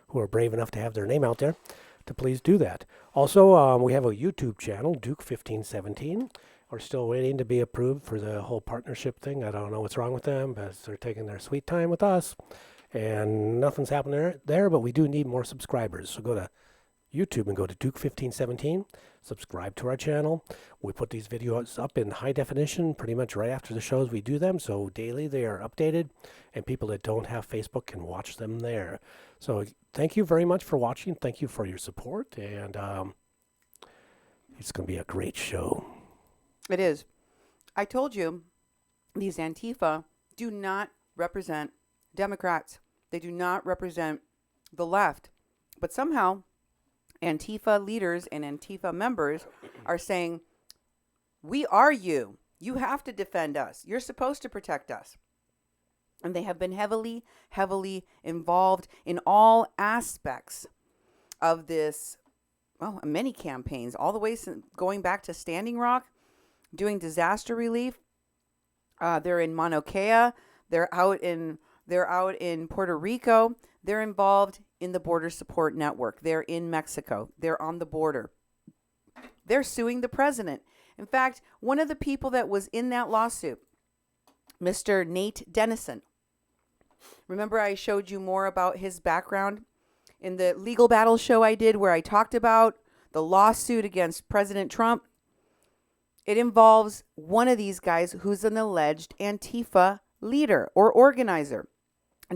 who are brave enough to have their name out there to please do that. Also, we have a YouTube channel, Duke 1517. We're still waiting to be approved for the whole partnership thing. I don't know what's wrong with them, but they're taking their sweet time with us, and nothing's happening there. But we do need more subscribers. So go to YouTube and go to Duke 1517. Subscribe to our channel. We put these videos up in high definition pretty much right after the shows we do them. So daily they are updated, and people that don't have Facebook can watch them there. So thank you very much for watching. Thank you for your support. And it's going to be a great show. It is. I told you these Antifa do not represent Democrats. They do not represent the left. But somehow Antifa leaders and Antifa members are saying, we are you. You have to defend us. You're supposed to protect us. And they have been heavily, heavily involved in all aspects of this, many campaigns, all the way going back to Standing Rock, doing disaster relief. They're in Mauna Kea. They're out in Puerto Rico. They're involved in the Border Support Network. They're in Mexico. They're on the border. They're suing the president. In fact, one of the people that was in that lawsuit, Mr. Nate Dennison. Remember I showed you more about his background in the legal battle show I did, where I talked about the lawsuit against President Trump? It involves one of these guys who's an alleged Antifa leader or organizer.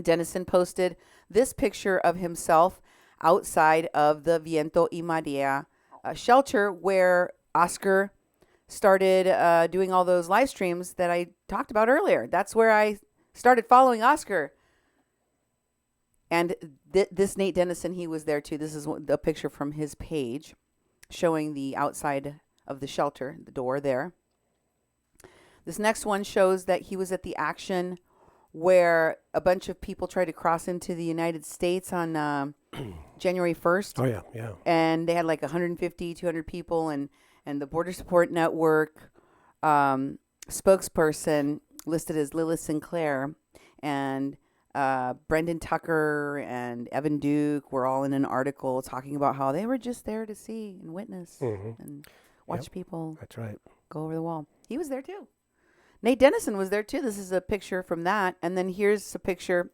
Dennison posted this picture of himself outside of the Viento y Marea shelter, where Oscar started doing all those live streams that I talked about earlier. That's where I started following Oscar. And this Nate Dennison, he was there too. This is a picture from his page showing the outside of the shelter, the door there. This next one shows that he was at the action where a bunch of people tried to cross into the United States on January 1st. Oh, yeah, yeah. And they had like 150, 200 people, and the Border Support Network spokesperson listed as Lilith Sinclair and Brendan Tucker and Evan Duke were all in an article talking about how they were just there to see and witness and watch people. That's right. Go over the wall. He was there too. Nate Dennison was there too. This is a picture from that. And then here's a picture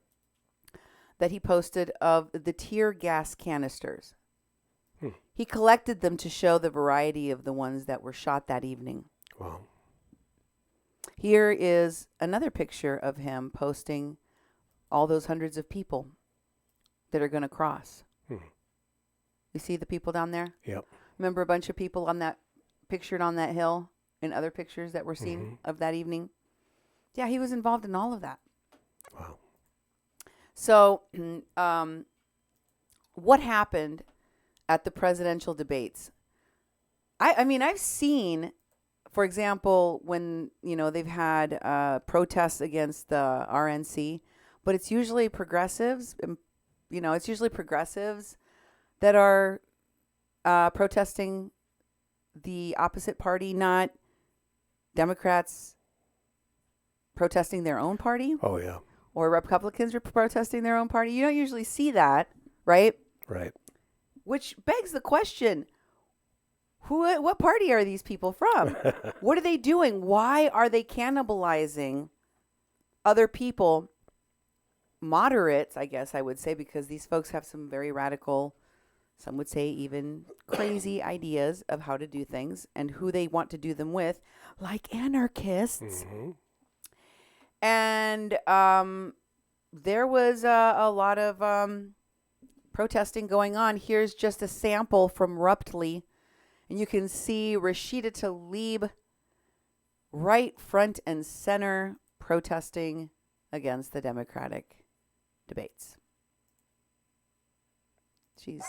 that he posted of the tear gas canisters. He collected them to show the variety of the ones that were shot that evening. Wow. Here is another picture of him posting all those hundreds of people that are going to cross. You see the people down there? Yep. Remember a bunch of people on that pictured on that hill and other pictures that were seen of that evening? Yeah, he was involved in all of that. Wow. So, what happened at the presidential debates? I mean, I've seen, for example, when, they've had protests against the RNC, but it's usually progressives, that are protesting the opposite party, not Democrats protesting their own party. Oh, yeah. Or Republicans are protesting their own party. You don't usually see that, right? Right. Which begs the question, what party are these people from? What are they doing? Why are they cannibalizing other people? Moderates, I guess I would say, because these folks have some very radical, some would say even crazy ideas of how to do things and who they want to do them with, like anarchists. Mm-hmm. And there was a lot of protesting going on. Here's just a sample from Ruptly. And you can see Rashida Tlaib right front and center protesting against the Democratic debates. She's...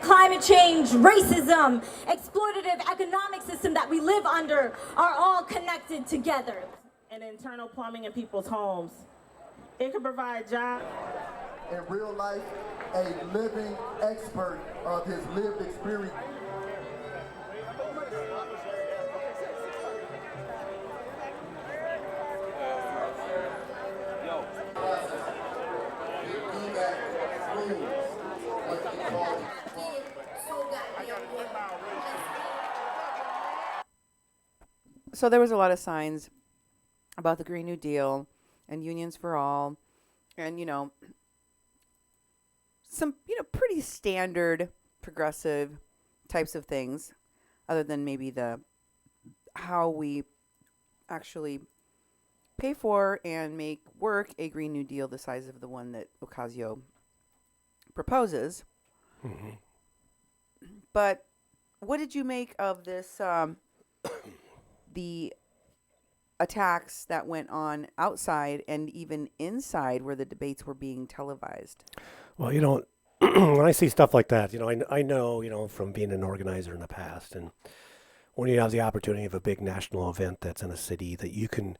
Climate change, racism, exploitative economic system that we live under are all connected together. And internal plumbing in people's homes. It can provide jobs. In real life, a living expert of his lived experience. So there was a lot of signs about the Green New Deal and unions for all and, some, pretty standard progressive types of things, other than maybe how we actually pay for and make work a Green New Deal the size of the one that Ocasio proposes. Mm-hmm. But what did you make of this, the attacks that went on outside and even inside where the debates were being televised? Well, when I see stuff like that, I know, from being an organizer in the past, and when you have the opportunity of a big national event that's in a city that you can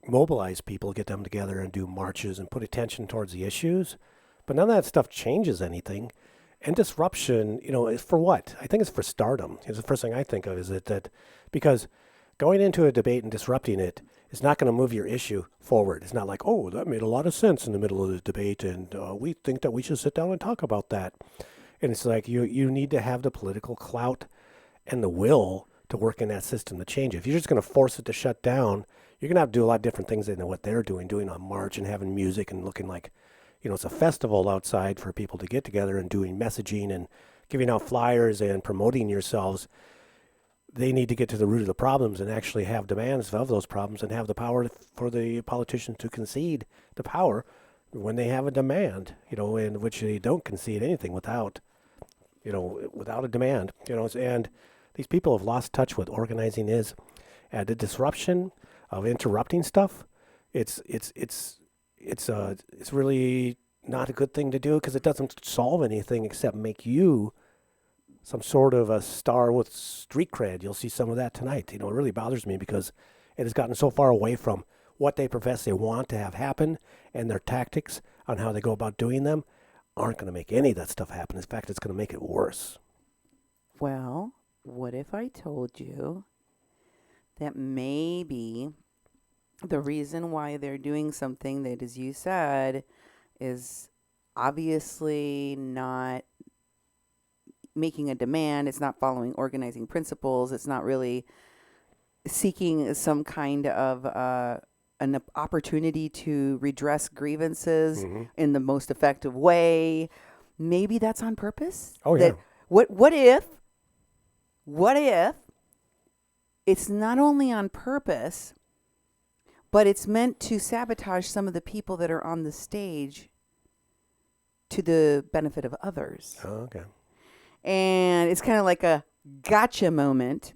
mobilize people, get them together and do marches and put attention towards the issues, but none of that stuff changes anything. And disruption, is for what? I think it's for stardom. It's the first thing I think of is that because going into a debate and disrupting it is not going to move your issue forward. It's not like, oh, that made a lot of sense in the middle of the debate, and we think that we should sit down and talk about that. And it's like you need to have the political clout and the will to work in that system to change it. If you're just going to force it to shut down, you're going to have to do a lot of different things than what they're doing a march and having music and looking like, it's a festival outside for people to get together and doing messaging and giving out flyers and promoting yourselves. They need to get to the root of the problems and actually have demands of those problems and have the power for the politicians to concede the power when they have a demand, in which they don't concede anything without a demand, and these people have lost touch with organizing is, and the disruption of interrupting stuff. It's really not a good thing to do because it doesn't solve anything except make you some sort of a star with street cred. You'll see some of that tonight. It really bothers me because it has gotten so far away from what they profess they want to have happen, and their tactics on how they go about doing them aren't going to make any of that stuff happen. In fact, it's going to make it worse. Well, what if I told you that maybe the reason why they're doing something that, as you said, is obviously not making a demand, it's not following organizing principles, it's not really seeking some kind of an opportunity to redress grievances in the most effective way. Maybe that's on purpose. Oh, yeah. What if it's not only on purpose, but it's meant to sabotage some of the people that are on the stage to the benefit of others? Oh, okay. And it's kind of like a gotcha moment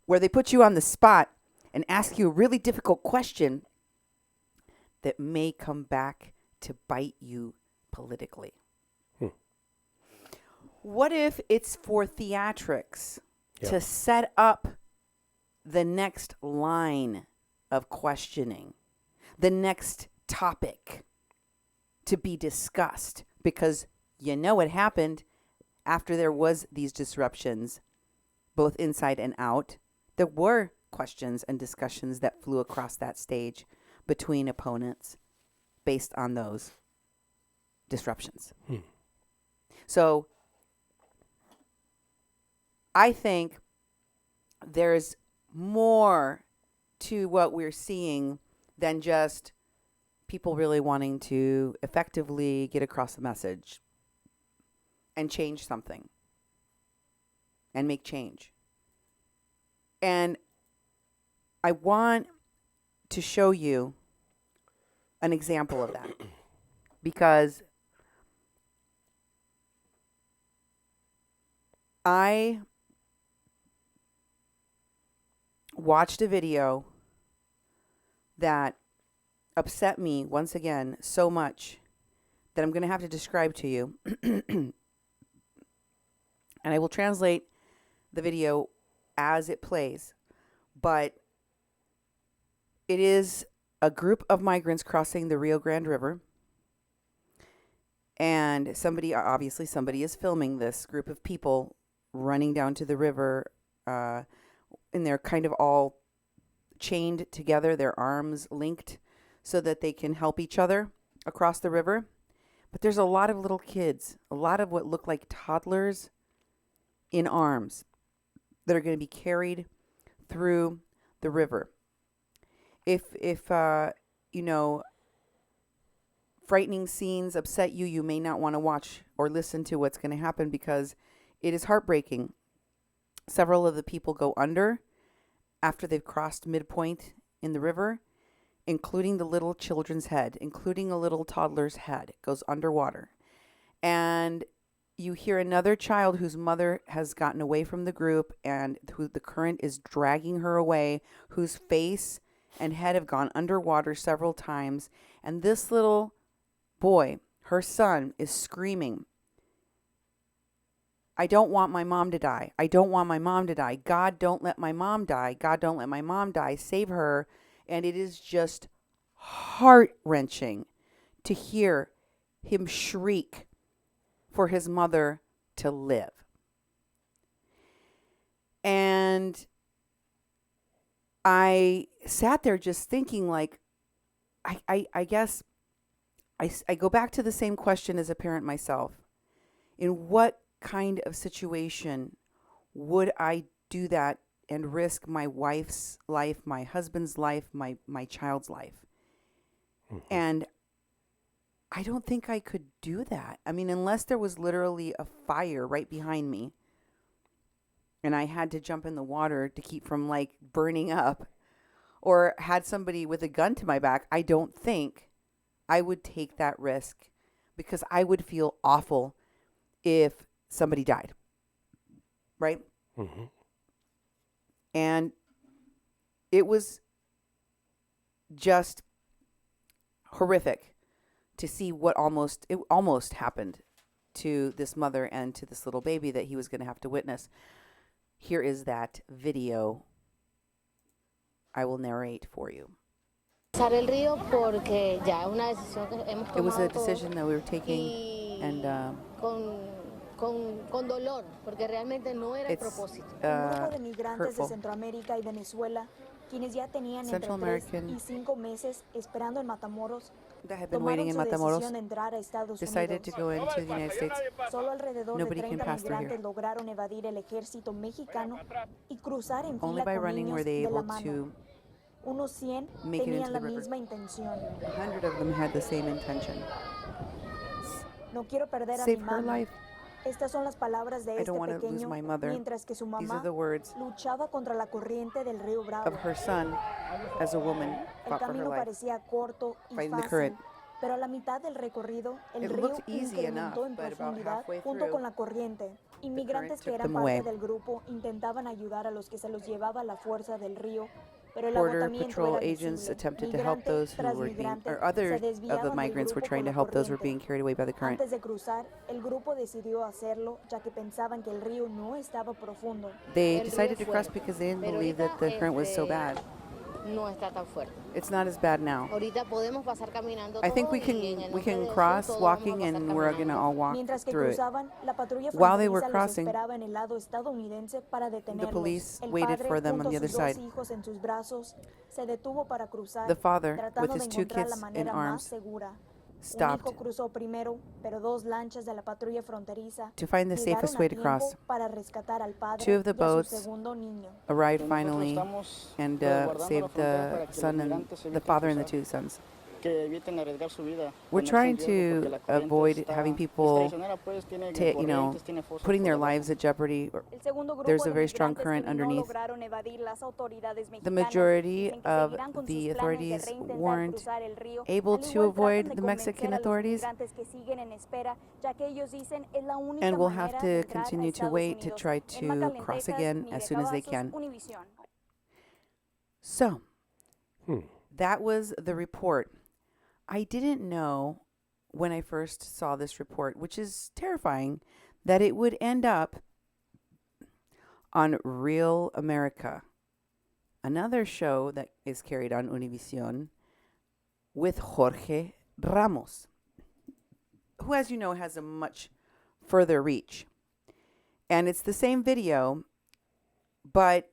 where they put you on the spot and ask you a really difficult question that may come back to bite you politically. What if it's for theatrics to set up the next line of questioning, the next topic to be discussed? Because what happened after there was these disruptions, both inside and out. There were questions and discussions that flew across that stage between opponents based on those disruptions. So I think there's more to what we're seeing than just people really wanting to effectively get across the message and change something and make change. And I want to show you an example of that because I watched a video that upset me once again so much that I'm going to have to describe to you. And I will translate the video as it plays. But it is a group of migrants crossing the Rio Grande River. And somebody is filming this group of people running down to the river. And they're kind of all chained together, their arms linked so that they can help each other across the river. But there's a lot of little kids, a lot of what look like toddlers in arms that are going to be carried through the river. If frightening scenes upset you, you may not want to watch or listen to what's going to happen because it is heartbreaking. Several of the people go under after they've crossed midpoint in the river, including the little children's head, including a little toddler's head. It goes underwater. And you hear another child whose mother has gotten away from the group and who the current is dragging her away, whose face and head have gone underwater several times. And this little boy, her son, is screaming, "I don't want my mom to die. I don't want my mom to die. God, don't let my mom die. God, don't let my mom die. Save her." And it is just heart-wrenching to hear him shriek for his mother to live. And I sat there just thinking, like, I guess I go back to the same question as a parent myself. In what kind of situation would I do that and risk my wife's life, my husband's life, my child's life. And I don't think I could do that. I mean, unless there was literally a fire right behind me and I had to jump in the water to keep from like burning up, or had somebody with a gun to my back, I don't think I would take that risk, because I would feel awful if somebody died. Right? Mm-hmm. And it was just horrific to see what almost happened to this mother and to this little baby that he was going to have to witness. Here is that video I will narrate for you. It was a decision that we were taking, and con dolor, porque realmente no era el propósito. Un grupo de migrantes de hurtful. Centroamérica y Venezuela, quienes ya tenían entre Central 3 American y 5 meses esperando en Matamoros, that had been tomaron waiting in su Matamoros decisión de entrar a Estados decided Unidos. to go into the United States. Solo alrededor Nobody de can 30 pass through migrantes here. lograron evadir el ejército mexicano y cruzar en Only fila by con running niños were they de la able mano. to Unos 100 make it into tenían la the river. misma intención. 100 of them had the same intention. No quiero perder a Save mi her mamá. life. Estas son las palabras de I este don't want to lose pequeño, my mother. mientras que su These are mamá the words luchaba contra la corriente del río Bravo. of her son as a woman El fought for her camino life. parecía corto y Fighting the fácil, current. pero a la mitad del recorrido el It río looked easy incrementó enough, en but about profundidad halfway junto through, con la corriente. Inmigrantes que took eran them parte away. del grupo intentaban ayudar a los que se los llevaba la fuerza del río, pero el Border agotamiento patrol era agents visible. attempted to help Migrante those who tras were being, migrante or others se of the desviaban del migrants were grupo trying con to la help those who were corriente. being carried away by the current. Antes de cruzar, el grupo decidió hacerlo, ya que pensaban que el río no estaba profundo. They El río decided to fuerte, cross because they didn't pero believe that ahorita, the current was so bad. No está tan fuerte. It's not as bad now. Ahorita podemos pasar caminando I think todos we y en el can nombre de Jesús cross todos walking, vamos a pasar and we're caminando. gonna all walk Mientras que through it. cruzaban, la patrulla While they were fronteriza los crossing, esperaba en el lado estadounidense para detenerlos. police El waited padre, for them on junto the a other sus dos side. hijos en sus brazos, se detuvo para cruzar, The father, tratando with de his 2 encontrar la kids in manera más arms, segura. Un stopped hijo cruzó primero, pero 2 lanchas de la patrulla fronteriza to find the llegaron safest a way to tiempo cross. para rescatar al padre 2 of the y a su boats segundo niño. arrived finally and saved the son and the father and the 2 sons. We're trying to avoid having people, putting their lives at jeopardy. El segundo grupo There's de a very strong migrantes current que no underneath. lograron evadir las autoridades The mexicanas majority dicen que of seguirán con sus the planes de authorities reintentar weren't cruzar el río, able al to igual avoid tratan de the Mexican convencer a los authorities, migrantes que siguen en espera, ya que ellos dicen es la única and will manera have de to entrar a continue to Estados wait to Unidos. try En to Macalén, cross Texas, again Miguel as soon as they Cavazos, can. Univisión. So, that was the report. I didn't know when I first saw this report, which is terrifying, that it would end up on Real America, another show that is carried on Univision with Jorge Ramos, who, as you know, has a much further reach. And it's the same video, but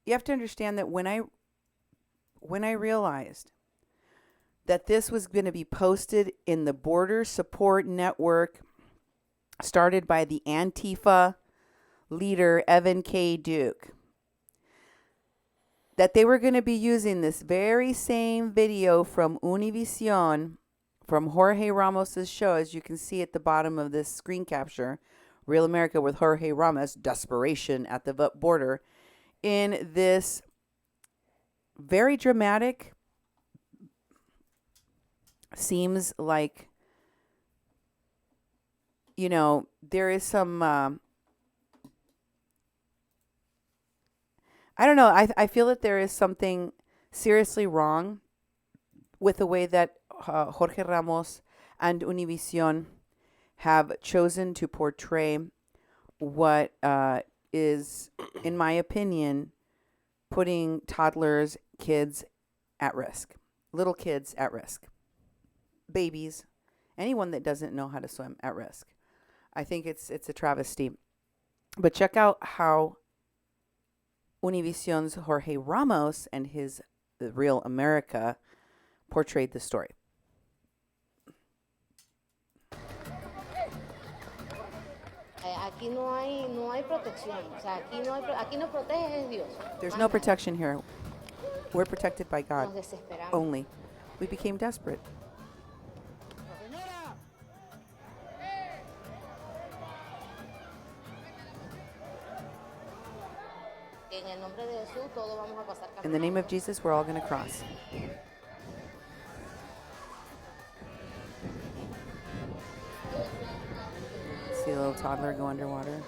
you have to understand that when I realized that this was going to be posted in the Border Support Network started by the Antifa leader, Evan K. Duke, that they were going to be using this very same video from Univision, from Jorge Ramos's show, as you can see at the bottom of this screen capture, Real America with Jorge Ramos, desperation at the border, in this very dramatic, seems like, there is some, I don't know, I feel that there is something seriously wrong with the way that Jorge Ramos and Univision have chosen to portray what is, in my opinion, putting toddlers, kids at risk, little kids at risk, babies, anyone that doesn't know how to swim at risk. I think it's a travesty. But check out how Univision's Jorge Ramos and his Real America portrayed the story. aquí no hay protección. O sea, aquí nos protege es Dios. There's no protection here. We're protected by God Nos desesperamos. only. We became desperate. En el nombre de Jesús, todos vamos a pasar In the name of Jesus, we're all going to cross. See a little toddler go underwater.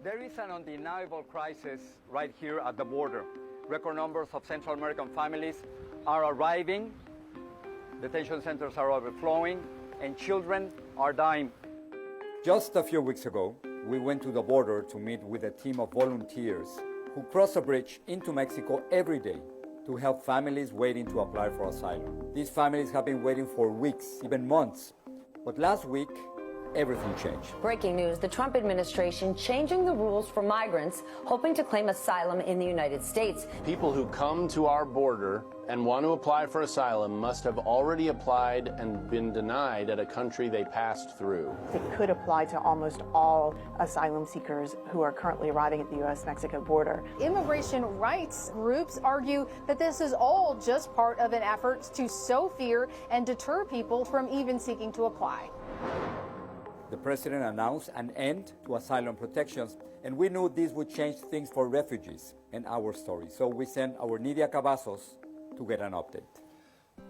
There is an undeniable crisis right here at the border. Record numbers of Central American families are arriving, detention centers are overflowing, and children are dying. Just a few weeks ago, we went to the border to meet with a team of volunteers who cross a bridge into Mexico every day to help families waiting to apply for asylum. These families have been waiting for weeks, even months. But last week, everything changed. Breaking news, the Trump administration changing the rules for migrants hoping to claim asylum in the United States. People who come to our border and want to apply for asylum must have already applied and been denied at a country they passed through. It could apply to almost all asylum seekers who are currently arriving at the U.S.-Mexico border. Immigration rights groups argue that this is all just part of an effort to sow fear and deter people from even seeking to apply. The president announced an end to asylum protections, and we knew this would change things for refugees and our story. So we sent our Nidia Cavazos to get an update.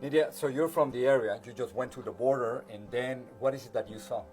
Nidia, so you're from the area, you just went to the border, and then what is it that you saw?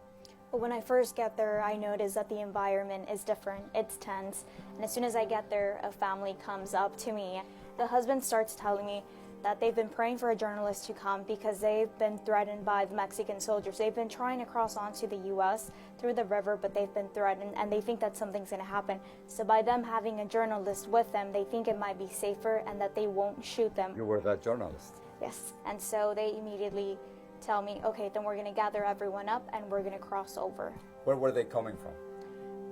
Well, when I first get there, I noticed that the environment is different. It's tense. And as soon as I get there, a family comes up to me. The husband starts telling me that they've been praying for a journalist to come because they've been threatened by the Mexican soldiers. They've been trying to cross onto the U.S. through the river, but they've been threatened, and they think that something's going to happen. So by them having a journalist with them, they think it might be safer and that they won't shoot them. You were that journalist? Yes. And so they immediately tell me, okay, then we're going to gather everyone up and we're going to cross over. Where were they coming from?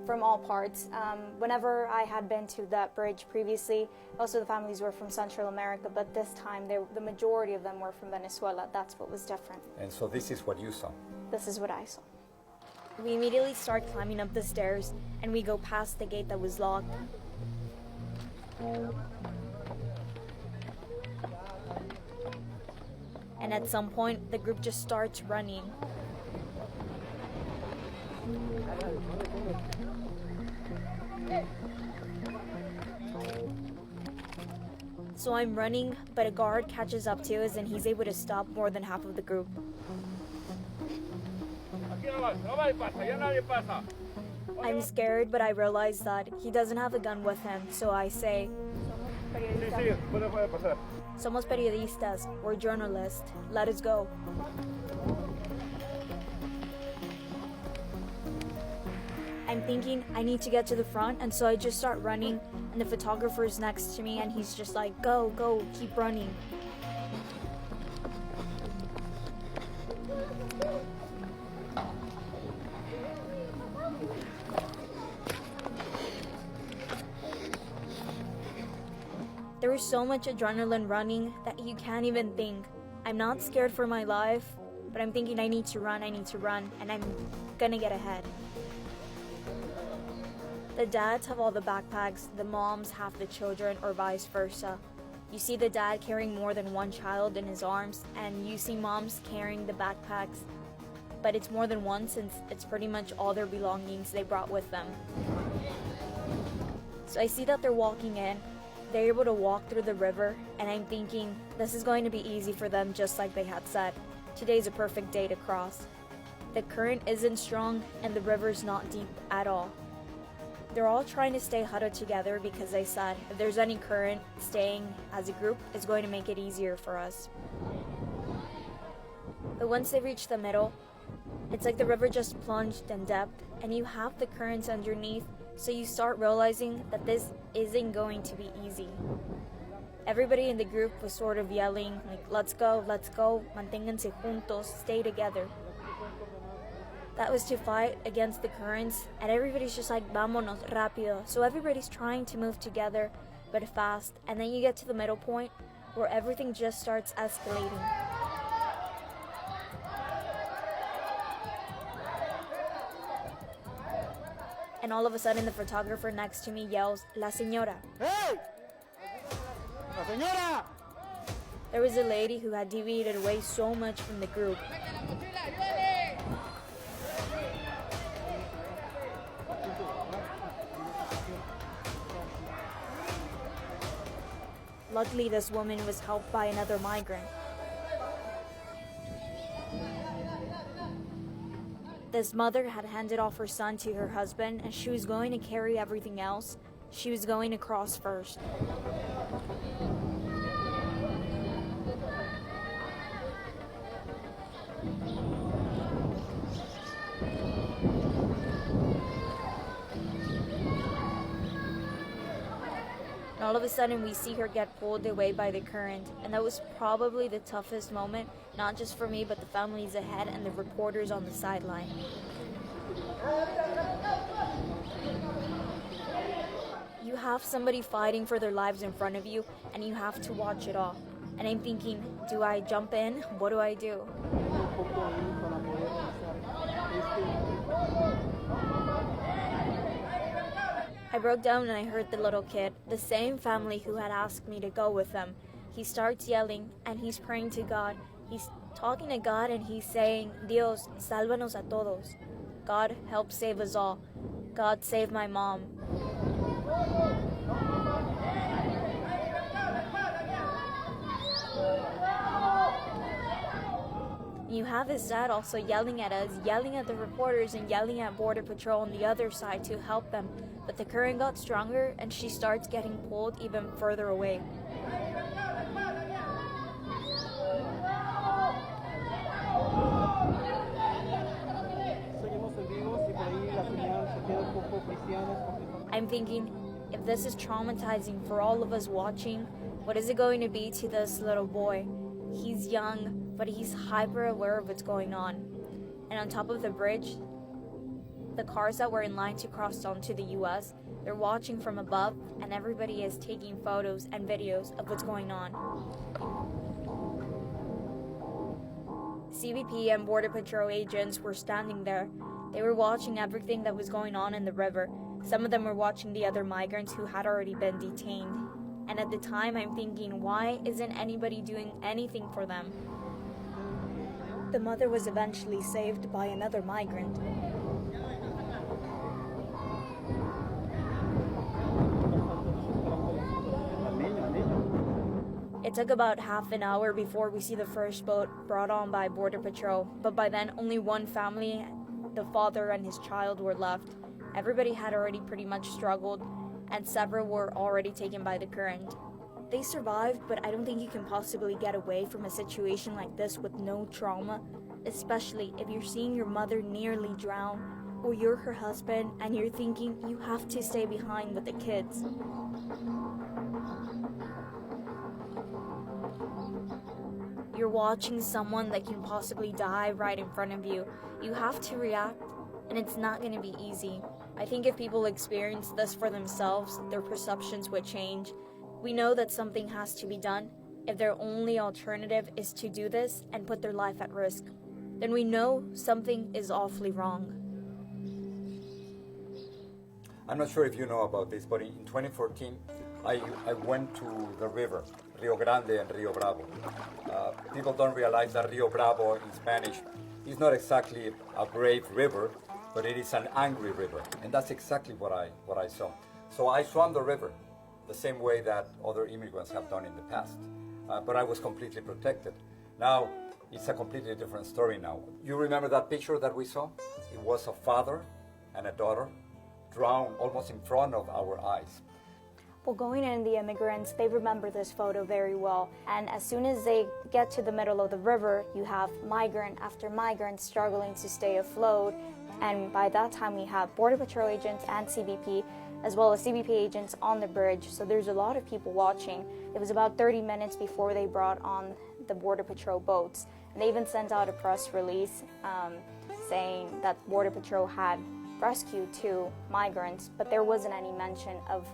From all parts. Whenever I had been to that bridge previously, most of the families were from Central America, but this time the majority of them were from Venezuela. That's what was different. And so this is what you saw? This is what I saw. We immediately start climbing up the stairs, and we go past the gate that was locked. And at some point, the group just starts running. So I'm running, but a guard catches up to us and he's able to stop more than half of the group. I'm scared, but I realize that he doesn't have a gun with him, so I say, Somos periodistas, we're journalists, let us go. I'm thinking I need to get to the front, and so I just start running, and the photographer's next to me, and he's just like, go, go, keep running. There is so much adrenaline running that you can't even think. I'm not scared for my life, but I'm thinking I need to run, and I'm gonna get ahead. The dads have all the backpacks, the moms have the children, or vice versa. You see the dad carrying more than one child in his arms, and you see moms carrying the backpacks. But it's more than one since it's pretty much all their belongings they brought with them. So I see that they're walking in. They're able to walk through the river, and I'm thinking this is going to be easy for them just like they had said. Today's a perfect day to cross. The current isn't strong, and the river's not deep at all. They're all trying to stay huddled together because they said if there's any current, staying as a group is going to make it easier for us. But once they reach the middle, it's like the river just plunged in depth and you have the currents underneath, so you start realizing that this isn't going to be easy. Everybody in the group was sort of yelling, like, let's go, manténganse juntos, stay together. that was to fight against the currents, and everybody's just like, vámonos, rápido. So everybody's trying to move together, but fast, and then you get to the middle point where everything just starts escalating. And all of a sudden, the photographer next to me yells, La señora. Hey! La señora! There was a lady who had deviated away so much from the group. Luckily, this woman was helped by another migrant. This mother had handed off her son to her husband, and she was going to carry everything else. She was going to cross first. And all of a sudden, we see her get pulled away by the current, and that was probably the toughest moment, not just for me, but the families ahead and the reporters on the sideline. You have somebody fighting for their lives in front of you, and you have to watch it all. And I'm thinking, do I jump in? What do I do? I broke down and I heard the little kid, the same family who had asked me to go with them. He starts yelling and he's praying to God. He's talking to God and he's saying, Dios, sálvanos a todos. God, help save us all. God, save my mom. You have his dad also yelling at us, yelling at the reporters, and yelling at Border Patrol on the other side to help them. But the current got stronger, and she starts getting pulled even further away. I'm thinking, if this is traumatizing for all of us watching, what is it going to be to this little boy? He's young, but he's hyper aware of what's going on. And on top of the bridge, the cars that were in line to cross onto the US, they're watching from above, and everybody is taking photos and videos of what's going on. CBP and Border Patrol agents were standing there. They were watching everything that was going on in the river. Some of them were watching the other migrants who had already been detained. And at the time, I'm thinking, why isn't anybody doing anything for them? The mother was eventually saved by another migrant. It took about half an hour before we see the first boat brought on by Border Patrol, but by then only one family, the father and his child, were left. Everybody had already pretty much struggled, and several were already taken by the current. They survived, but I don't think you can possibly get away from a situation like this with no trauma, especially if you're seeing your mother nearly drown, or you're her husband and you're thinking you have to stay behind with the kids. You're watching someone that can possibly die right in front of you. You have to react, and it's not going to be easy. I think if people experience this for themselves, their perceptions would change. We know that something has to be done. If their only alternative is to do this and put their life at risk, then we know something is awfully wrong. I'm not sure if you know about this, but in 2014, I went to the river, Rio Grande and Rio Bravo. People don't realize that Rio Bravo in Spanish is not exactly a brave river, but it is an angry river, and that's exactly what I saw. So I swam the river the same way that other immigrants have done in the past, but I was completely protected. Now, it's a completely different story now. You remember that picture that we saw? It was a father and a daughter drowned almost in front of our eyes. Well, going in, the immigrants, they remember this photo very well. And as soon as they get to the middle of the river, you have migrant after migrant struggling to stay afloat. And by that time, we have Border Patrol agents and CBP, as well as CBP agents on the bridge. So there's a lot of people watching. It was about 30 minutes before they brought on the Border Patrol boats. They even sent out a press release saying that Border Patrol had rescued 2 migrants, but there wasn't any mention of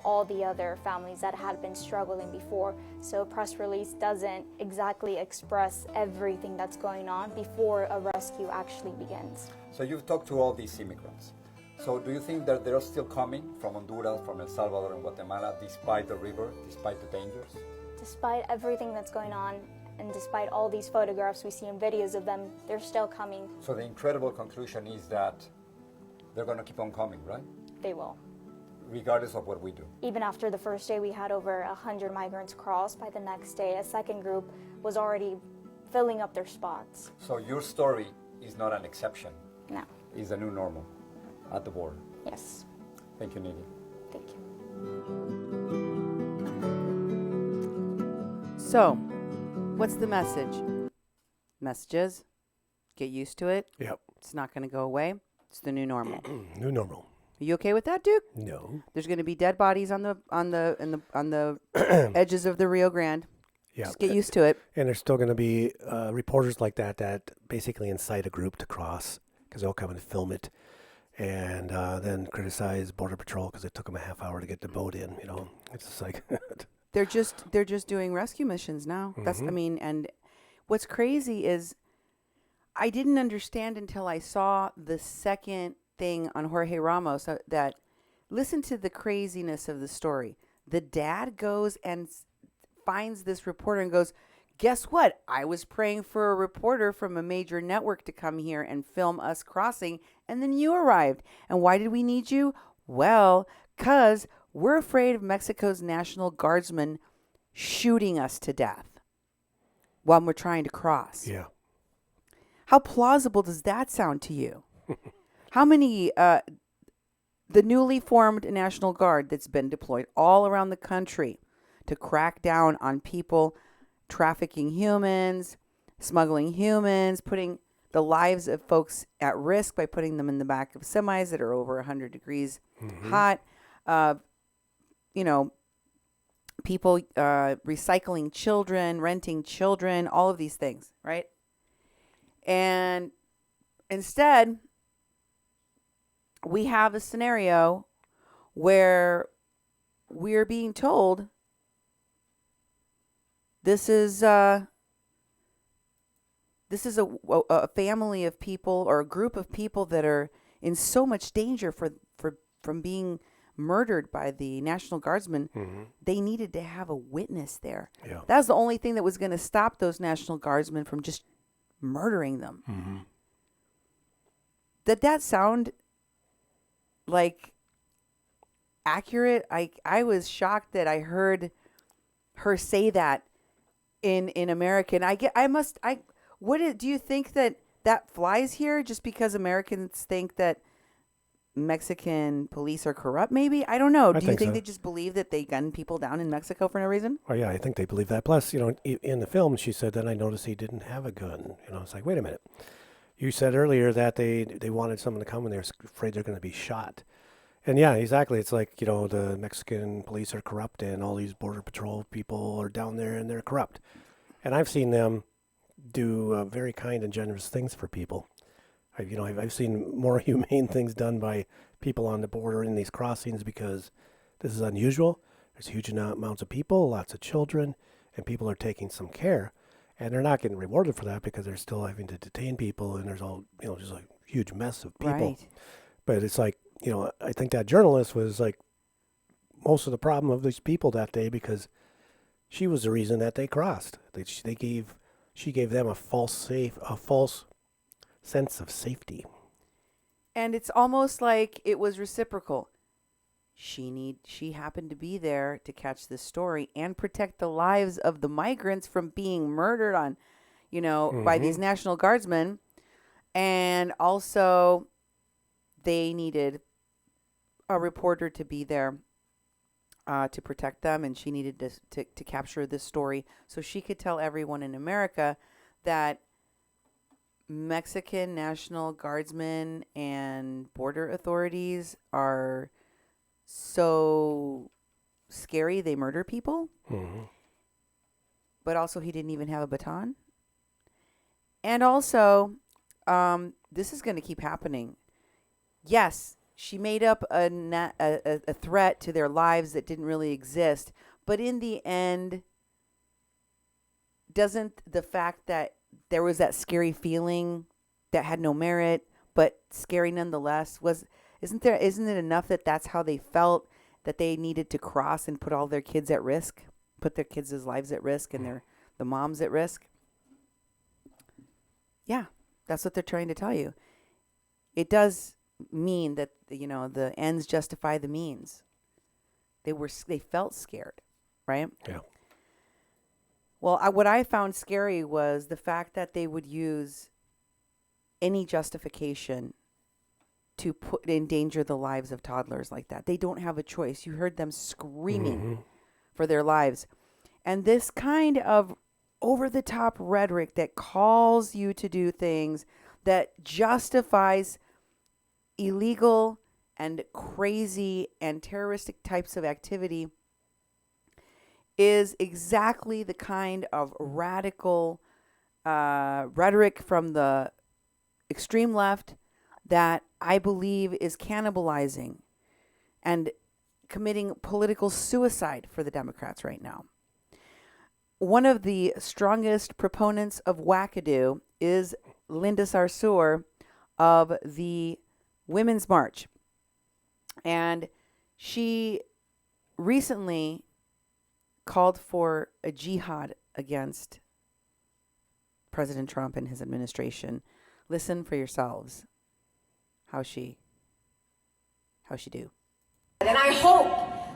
all the other families that had been struggling before. So a press release doesn't exactly express everything that's going on before a rescue actually begins. So you've talked to all these immigrants. So do you think that they're still coming from Honduras, from El Salvador and Guatemala, despite the river, despite the dangers? Despite everything that's going on, and despite all these photographs we see and videos of them, they're still coming. So the incredible conclusion is that they're going to keep on coming, right? They will. Regardless of what we do. Even after the first day, we had over 100 migrants cross. By the next day, a second group was already filling up their spots. So your story is not an exception. No. It's the new normal at the border. Yes. Thank you, Nidia. Thank you. So, what's the message? Messages. Get used to it. Yep. It's not going to go away. It's the new normal. New normal. Are you okay with that, Duke? No. There's going to be dead bodies on the edges of the Rio Grande. Yeah. Just get used to it. And there's still going to be reporters like that basically incite a group to cross, because they'll come and film it, and then criticize Border Patrol because it took them a half hour to get the boat in. You know, it's just like they're just doing rescue missions now. That's and what's crazy is I didn't understand until I saw the second thing on Jorge Ramos that listen to the craziness of the story. The dad goes and finds this reporter and goes, guess what? I was praying for a reporter from a major network to come here and film us crossing, and then you arrived. And why did we need you? Well, 'cause we're afraid of Mexico's National Guardsmen shooting us to death while we're trying to cross. Yeah. How plausible does that sound to you? How many, the newly formed National Guard that's been deployed all around the country to crack down on people trafficking humans, smuggling humans, putting the lives of folks at risk by putting them in the back of semis that are over 100 degrees hot. People recycling children, renting children, all of these things, right? And instead, we have a scenario where we're being told this is a family of people or a group of people that are in so much danger from being murdered by the National Guardsmen. They needed to have a witness there. Yeah. That was the only thing that was going to stop those National Guardsmen from just murdering them. Did that sound like accurate? I was shocked that I heard her say that in American. Do you think that flies here just because Americans think that Mexican police are corrupt? Maybe, I don't know. Do you think so. they just believe that they gun people down in Mexico for no reason? Oh yeah, I think they believe that. Plus, in the film, she said, then I noticed he didn't have a gun. It's like, wait a minute. You said earlier that they wanted someone to come and they're afraid they're going to be shot. And yeah, exactly. It's like, the Mexican police are corrupt and all these Border Patrol people are down there and they're corrupt. And I've seen them do very kind and generous things for people. I've seen more humane things done by people on the border in these crossings because this is unusual. There's huge amounts of people, lots of children, and people are taking some care. And they're not getting rewarded for that because they're still having to detain people, and there's all, just a huge mess of people. Right. But it's like, I think that journalist was like most of the problem of these people that day because she was the reason that they crossed. She gave them a false sense of safety. And it's almost like it was reciprocal. She happened to be there to catch this story and protect the lives of the migrants from being murdered on, by these National Guardsmen. And also they needed a reporter to be there to protect them. And she needed to capture this story so she could tell everyone in America that Mexican National Guardsmen and border authorities are so scary they murder people. But also he didn't even have a baton. And also, this is going to keep happening. Yes, she made up a threat to their lives that didn't really exist. But in the end, doesn't the fact that there was that scary feeling that had no merit, but scary nonetheless, isn't it enough that that's how they felt, that they needed to cross and put all their kids at risk, put their kids' lives at risk and the moms at risk? Yeah, that's what they're trying to tell you. It does mean that, the ends justify the means. They felt scared, right? Yeah. Well, what I found scary was the fact that they would use any justification to put in danger the lives of toddlers like that. They don't have a choice. You heard them screaming for their lives. And this kind of over-the-top rhetoric that calls you to do things that justifies illegal and crazy and terroristic types of activity is exactly the kind of radical rhetoric from the extreme left that I believe is cannibalizing and committing political suicide for the Democrats right now. One of the strongest proponents of wackadoo is Linda Sarsour of the Women's March. And she recently called for a jihad against President Trump and his administration. Listen for yourselves how she do. And I hope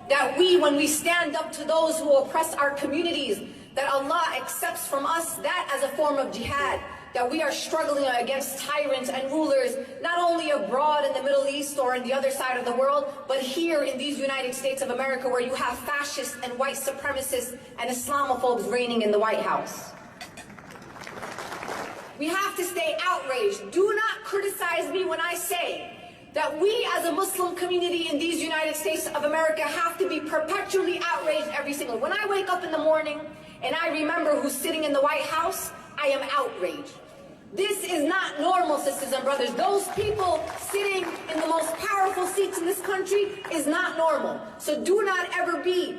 that when we stand up to those who oppress our communities, that Allah accepts from us that as a form of jihad, that we are struggling against tyrants and rulers, not only abroad in the Middle East or in the other side of the world, but here in these United States of America, where you have fascists and white supremacists and Islamophobes reigning in the White House. We have to stay outraged. Do not criticize me when I say that we as a Muslim community in these United States of America have to be perpetually outraged every single. When I wake up in the morning and I remember who's sitting in the White House, I am outraged. This is not normal, sisters and brothers. Those people sitting in the most powerful seats in this country is not normal. So do not ever be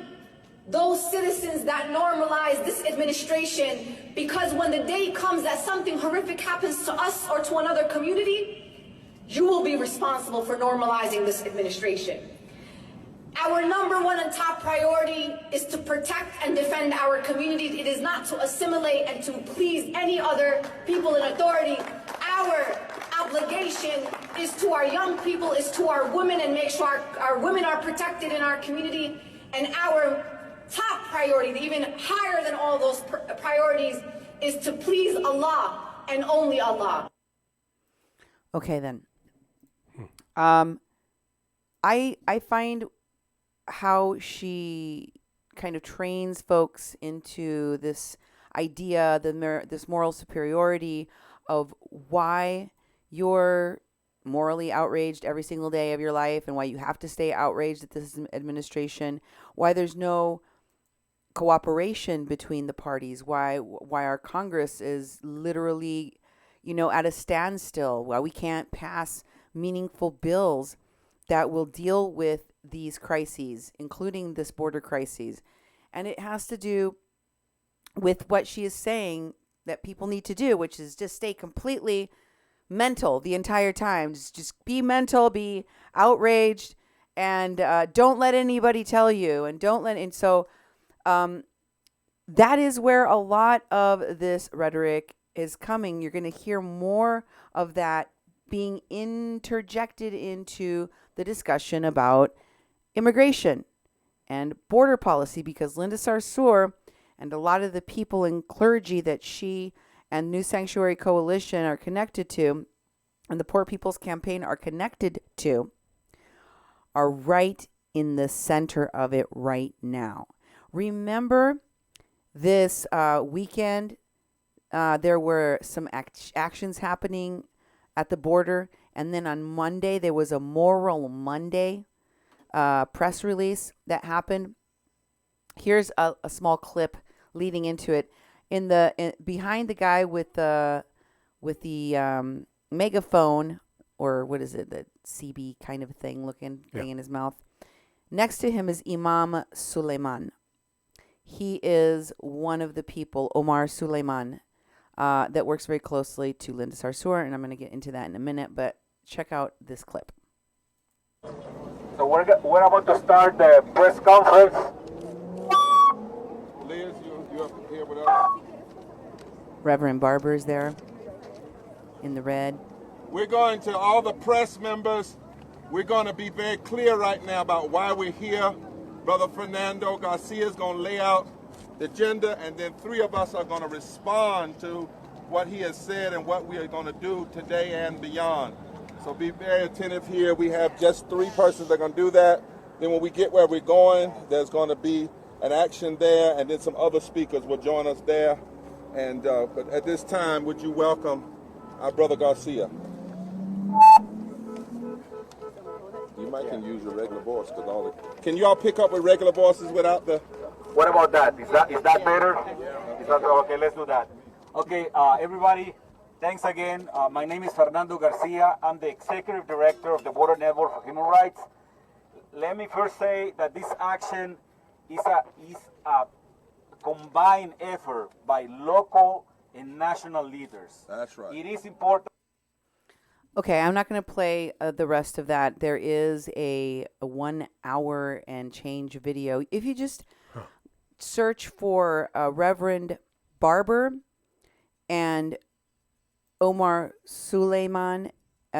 those citizens that normalize this administration, because when the day comes that something horrific happens to us or to another community, you will be responsible for normalizing this administration. Our number one and top priority is to protect and defend our communities. It is not to assimilate and to please any other people in authority. Our obligation is to our young people, is to our women, and make sure our women are protected in our community. And our top priority, even higher than all those priorities, is to please Allah and only Allah. Okay, then. I find how she kind of trains folks into this idea, this moral superiority of why you're morally outraged every single day of your life and why you have to stay outraged at this administration, why there's no cooperation between the parties, why our Congress is literally, at a standstill, why we can't pass meaningful bills that will deal with these crises, including this border crises. And it has to do with what she is saying that people need to do, which is just stay completely mental the entire time. Just be mental, be outraged, and don't let anybody tell you, and so that is where a lot of this rhetoric is coming. You're going to hear more of that being interjected into the discussion about immigration and border policy, because Linda Sarsour and a lot of the people in clergy that she and New Sanctuary Coalition are connected to, and the Poor People's Campaign are connected to, are right in the center of it right now. Remember this weekend, there were some actions happening at the border, and then on Monday there was a Moral Monday press release that happened. Here's a small clip leading into it. Behind the guy with the with the megaphone, or what is it, the CB kind of thing looking thing in his mouth. Next to him is Imam Suleiman. He is one of the people, Omar Suleiman, that works very closely to Linda Sarsour, and I'm going to get into that in a minute, but check out this clip. So we're about to start the press conference. Liz, you up here with us? Reverend Barber is there in the red. We're going to all the press members. We're going to be very clear right now about why we're here. Brother Fernando Garcia is going to lay out the agenda, and then three of us are going to respond to what he has said and what we are going to do today and beyond. So be very attentive here. We have just three persons that are going to do that. Then when we get where we're going, there's going to be an action there, and then some other speakers will join us there. And but at this time, would you welcome our brother Garcia? You might can use your regular voice because all the. Can you all pick up with regular voices without the? What about that? Is that better? Is that okay? Let's do that. Okay, everybody. Thanks again. My name is Fernando Garcia. I'm the Executive Director of the Border Network for Human Rights. Let me first say that this action is a combined effort by local and national leaders. That's right. It is important. Okay, I'm not going to play the rest of that. There is a 1 hour and change video. If you just search for Reverend Barber and Omar Suleiman,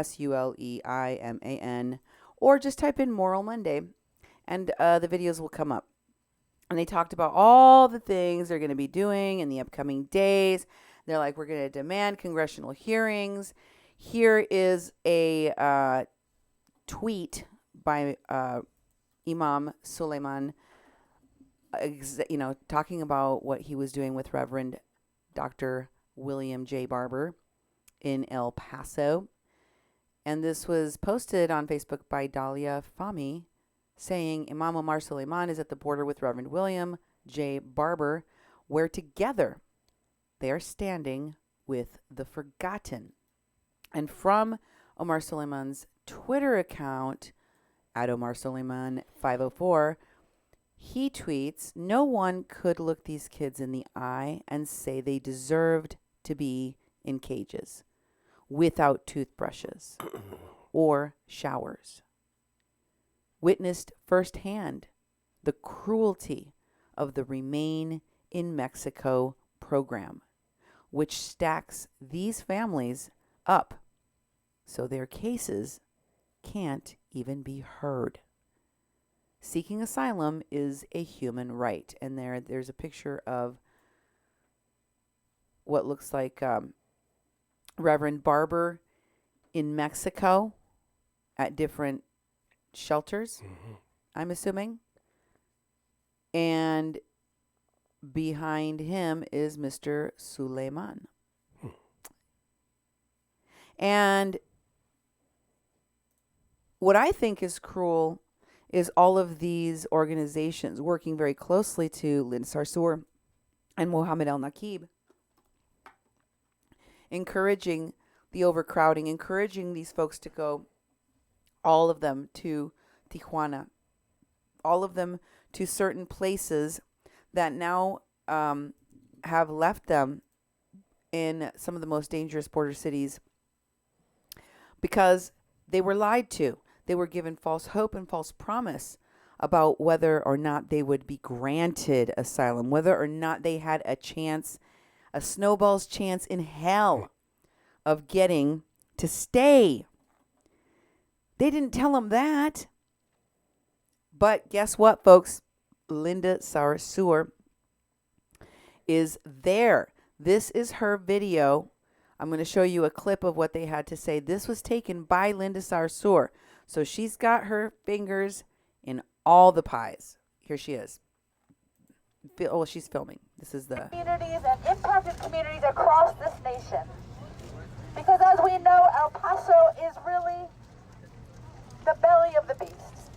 Suleiman, or just type in Moral Monday, and the videos will come up. And they talked about all the things they're going to be doing in the upcoming days. They're like, we're going to demand congressional hearings. Here is a tweet by Imam Suleiman, talking about what he was doing with Reverend Dr. William J. Barber in El Paso. And this was posted on Facebook by Dalia Fahmy, saying Imam Omar Suleiman is at the border with Reverend William J. Barber, where together they are standing with the forgotten. And from Omar Suleiman's Twitter account, at Omar Suleiman 504, he tweets, no one could look these kids in the eye and say they deserved to be in cages without toothbrushes or showers. Witnessed firsthand the cruelty of the Remain in Mexico program, which stacks these families up so their cases can't even be heard. Seeking asylum is a human right. And there's a picture of what looks like Reverend Barber in Mexico at different shelters, I'm assuming. And behind him is Mr. Suleiman. And what I think is cruel is all of these organizations working very closely to Linda Sarsour and Mohammed El-Nakib, encouraging the overcrowding, encouraging these folks to go, all of them to Tijuana, all of them to certain places that now have left them in some of the most dangerous border cities because they were lied to. They were given false hope and false promise about whether or not they would be granted asylum, whether or not they had a chance, a snowball's chance in hell of getting to stay. They didn't tell them that. But guess what, folks? Linda Sarsour is there. This is her video. I'm going to show you a clip of what they had to say. This was taken by Linda Sarsour. So she's got her fingers in all the pies. Here she is. Oh, she's filming. This is the... Communities and impacted communities across this nation. Because as we know, El Paso is really the belly of the beast.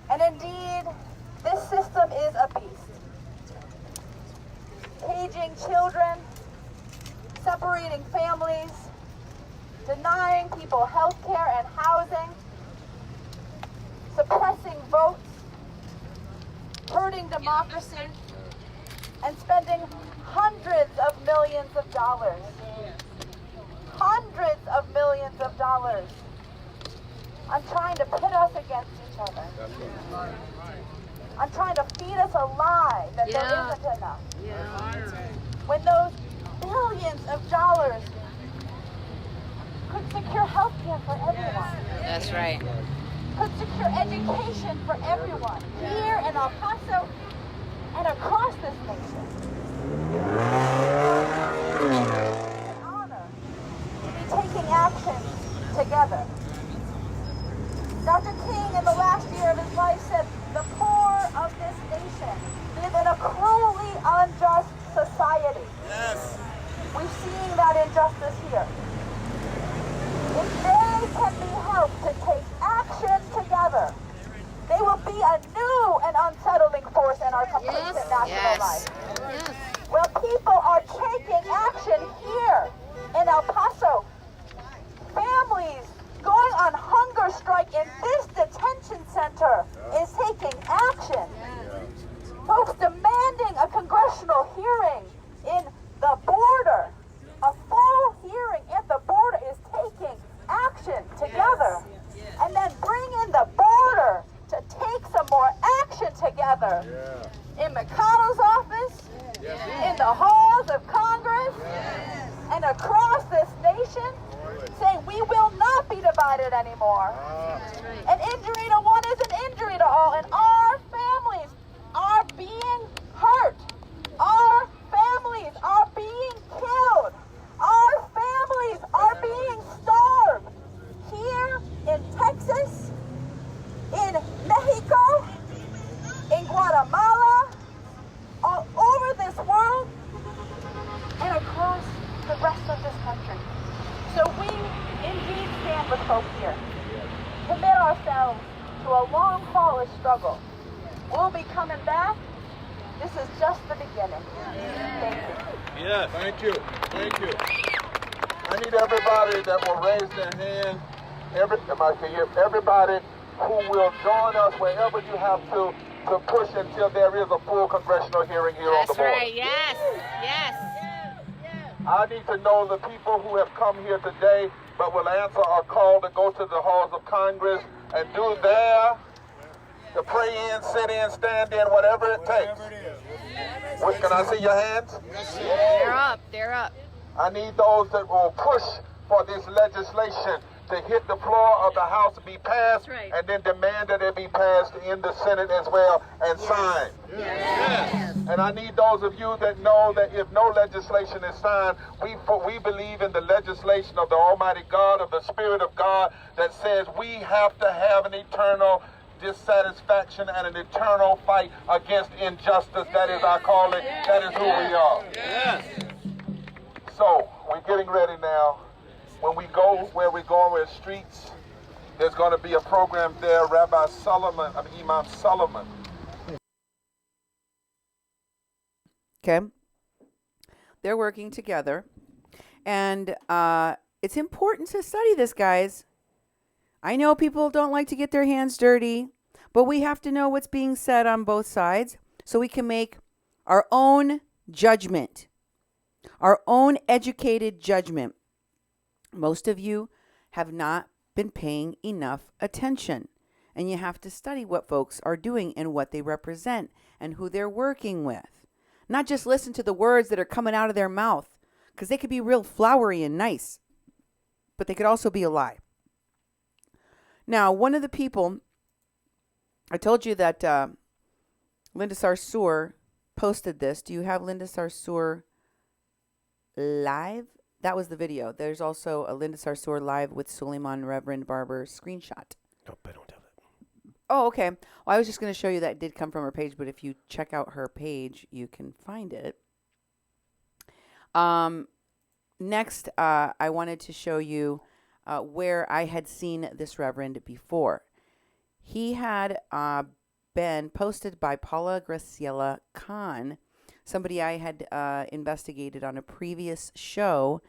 And indeed, this system is a beast. Caging children, separating families, denying people health care and housing, suppressing votes, hurting democracy, and spending hundreds of millions of dollars. Hundreds of millions of dollars on trying to pit us against each other. On trying to feed us a lie that there isn't enough. When those billions of dollars could secure health care for everyone. That's right. Could secure education for everyone here in El Paso and across this nation. An honor to be taking action together. Dr. King, in the last year of his life, said the poor of this nation live in a cruelly unjust society. Yes. We've seen that injustice here. If they can be helped to take action together, they will be a new and unsettling force in our complacent national life. Well, people are taking action here in El Paso. Families going on hunger strike in this detention center is taking action. Folks demanding a congressional hearing in the border. A full hearing at the border is taking action together. And then bring in the border to take some more action together. In McConnell's office, in the halls of Congress, and across this nation, saying we will not be divided anymore. An injury to one is an injury to all, and our families are being hurt. Our families are being killed. Our families are being starved. Here in Texas, in Mexico, in Guatemala, all over this world, and across the rest of this country. So we indeed stand with hope here. Commit ourselves to a long haul of struggle. We'll be coming back. This is just the beginning. Thank you. Yes. Thank you. Thank you. I need everybody that will raise their hand. Everybody who will join us wherever you have to push until there is a full congressional hearing here on the board. That's right. Yes. Yes. I need to know the people who have come here today but will answer our call to go to the halls of Congress and do their, to pray in, sit in, stand in, whatever it takes. What, can I see your hands? They're up. They're up. I need those that will push for this legislation to hit the floor of the House to be passed, and then demand that it be passed in the Senate as well and signed. Yes. And I need those of you that know that if no legislation is signed, we believe in the legislation of the Almighty God, of the Spirit of God, that says we have to have an eternal dissatisfaction and an eternal fight against injustice. That is our calling. That is who we are. Yes. So we're getting ready now. When we go where we're going with streets, there's going to be a program there. Imam Solomon. Okay. They're working together. And it's important to study this, guys. I know people don't like to get their hands dirty, but we have to know what's being said on both sides so we can make our own judgment, our own educated judgment. Most of you have not been paying enough attention, and you have to study what folks are doing and what they represent and who they're working with. Not just listen to the words that are coming out of their mouth, because they could be real flowery and nice, but they could also be a lie. Now, one of the people, I told you that Linda Sarsour posted this. Do you have Linda Sarsour live? That was the video. There's also a Linda Sarsour live with Suleiman Reverend Barber screenshot. Nope, I don't have it. Oh, okay. Well, I was just going to show you that it did come from her page, but if you check out her page, you can find it. Next, I wanted to show you where I had seen this reverend before. He had been posted by Paula Graciela Khan somebody I had investigated on a previous show,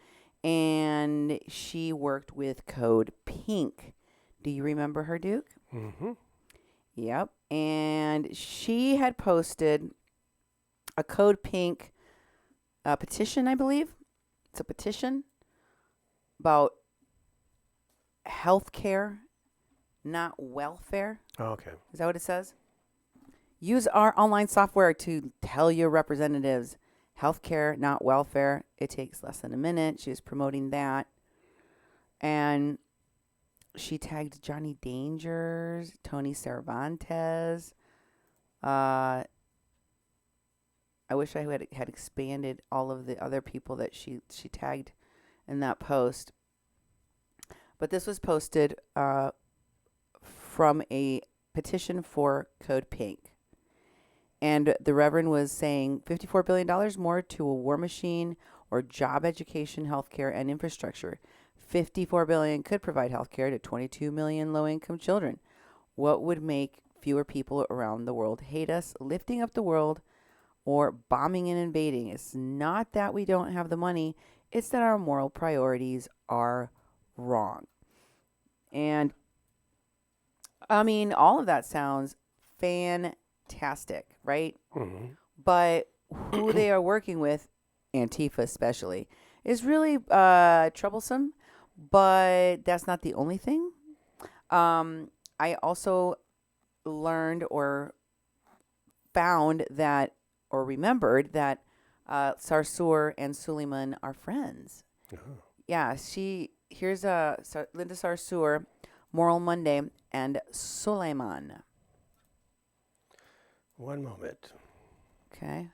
and she worked with Code Pink. Do you remember her, Duke? Mm-hmm. Yep. And she had posted a Code Pink petition, I believe. It's a petition about health care, not welfare. Oh, okay. Is that what it says? Use our online software to tell your representatives healthcare, not welfare. It takes less than a minute. She was promoting that. And she tagged Johnny Dangers, Tony Cervantes. I wish I had expanded all of the other people that she tagged in that post. But this was posted from a petition for Code Pink. And the Reverend was saying $54 billion more to a war machine or job, education, healthcare, and infrastructure. $54 billion could provide healthcare to 22 million low-income children. What would make fewer people around the world hate us, lifting up the world, or bombing and invading? It's not that we don't have the money. It's that our moral priorities are wrong. And, I mean, all of that sounds fantastic, right? Mm-hmm. But who they are working with, Antifa especially, is really troublesome. But that's not the only thing. I also learned or found that, or remembered that Sarsour and Suleiman are friends. Uh-huh. Yeah, here's Linda Sarsour, Moral Monday, and Suleiman. One moment. Okay.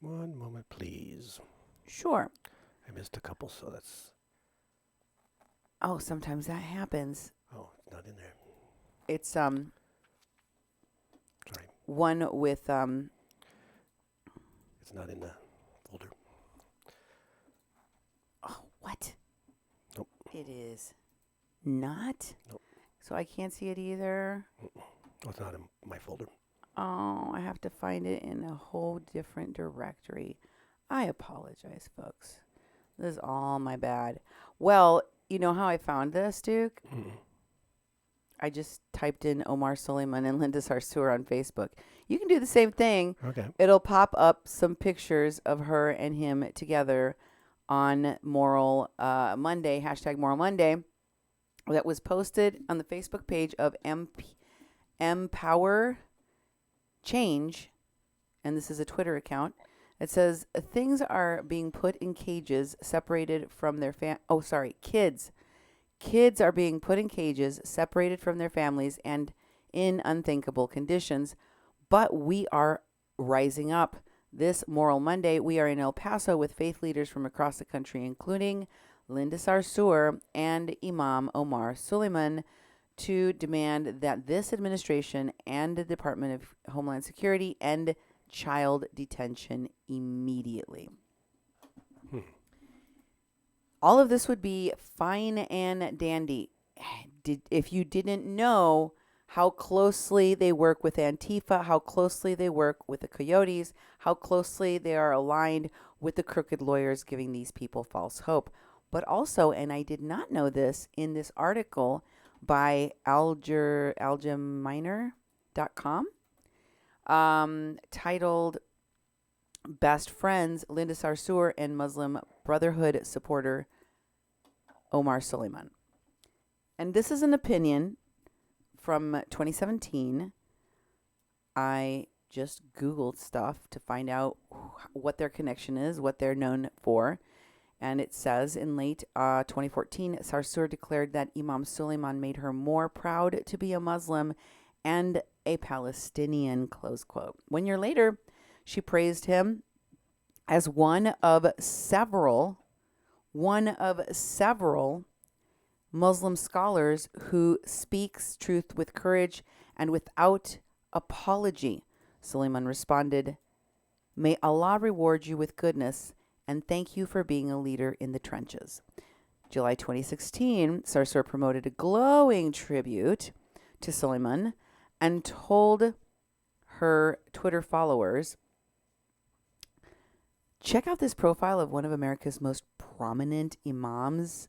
One moment, please. Sure. I missed a couple, so that's... Oh, sometimes that happens. Oh, it's not in there. It's Sorry. one with It's not in the folder. Oh, what? Nope. It is not? Nope. So I can't see it either. Oh, it's not in my folder. Oh, I have to find it in a whole different directory. I apologize, folks. This is all my bad. Well, you know how I found this, Duke? Mm-hmm. I just typed in Omar Suleiman and Linda Sarsour on Facebook. You can do the same thing. Okay. It'll pop up some pictures of her and him together on Moral Monday, hashtag Moral Monday, that was posted on the Facebook page of Empower Change, and this is a Twitter account. It says, things are being put in cages separated from their kids. Kids are being put in cages separated from their families and in unthinkable conditions, but we are rising up. This Moral Monday, we are in El Paso with faith leaders from across the country, including Linda Sarsour and Imam Omar Suleiman, to demand that this administration and the Department of Homeland Security end child detention immediately. All of this would be fine and dandy if you didn't know how closely they work with Antifa, how closely they work with the Coyotes, how closely they are aligned with the crooked lawyers giving these people false hope. But also, and I did not know this in this article by algeminer.com, titled Best Friends, Linda Sarsour and Muslim Brotherhood supporter Omar Suleiman. And this is an opinion from 2017. I just Googled stuff to find out what their connection is, what they're known for. And it says in late 2014, Sarsour declared that Imam Suleiman made her more proud to be a Muslim and a Palestinian, close quote. 1 year later, she praised him as one of several Muslim scholars who speaks truth with courage and without apology. Suleiman responded, "May Allah reward you with goodness and thank you for being a leader in the trenches." July 2016, Sarsour promoted a glowing tribute to Suleiman and told her Twitter followers, Check out this profile of one of America's most prominent imams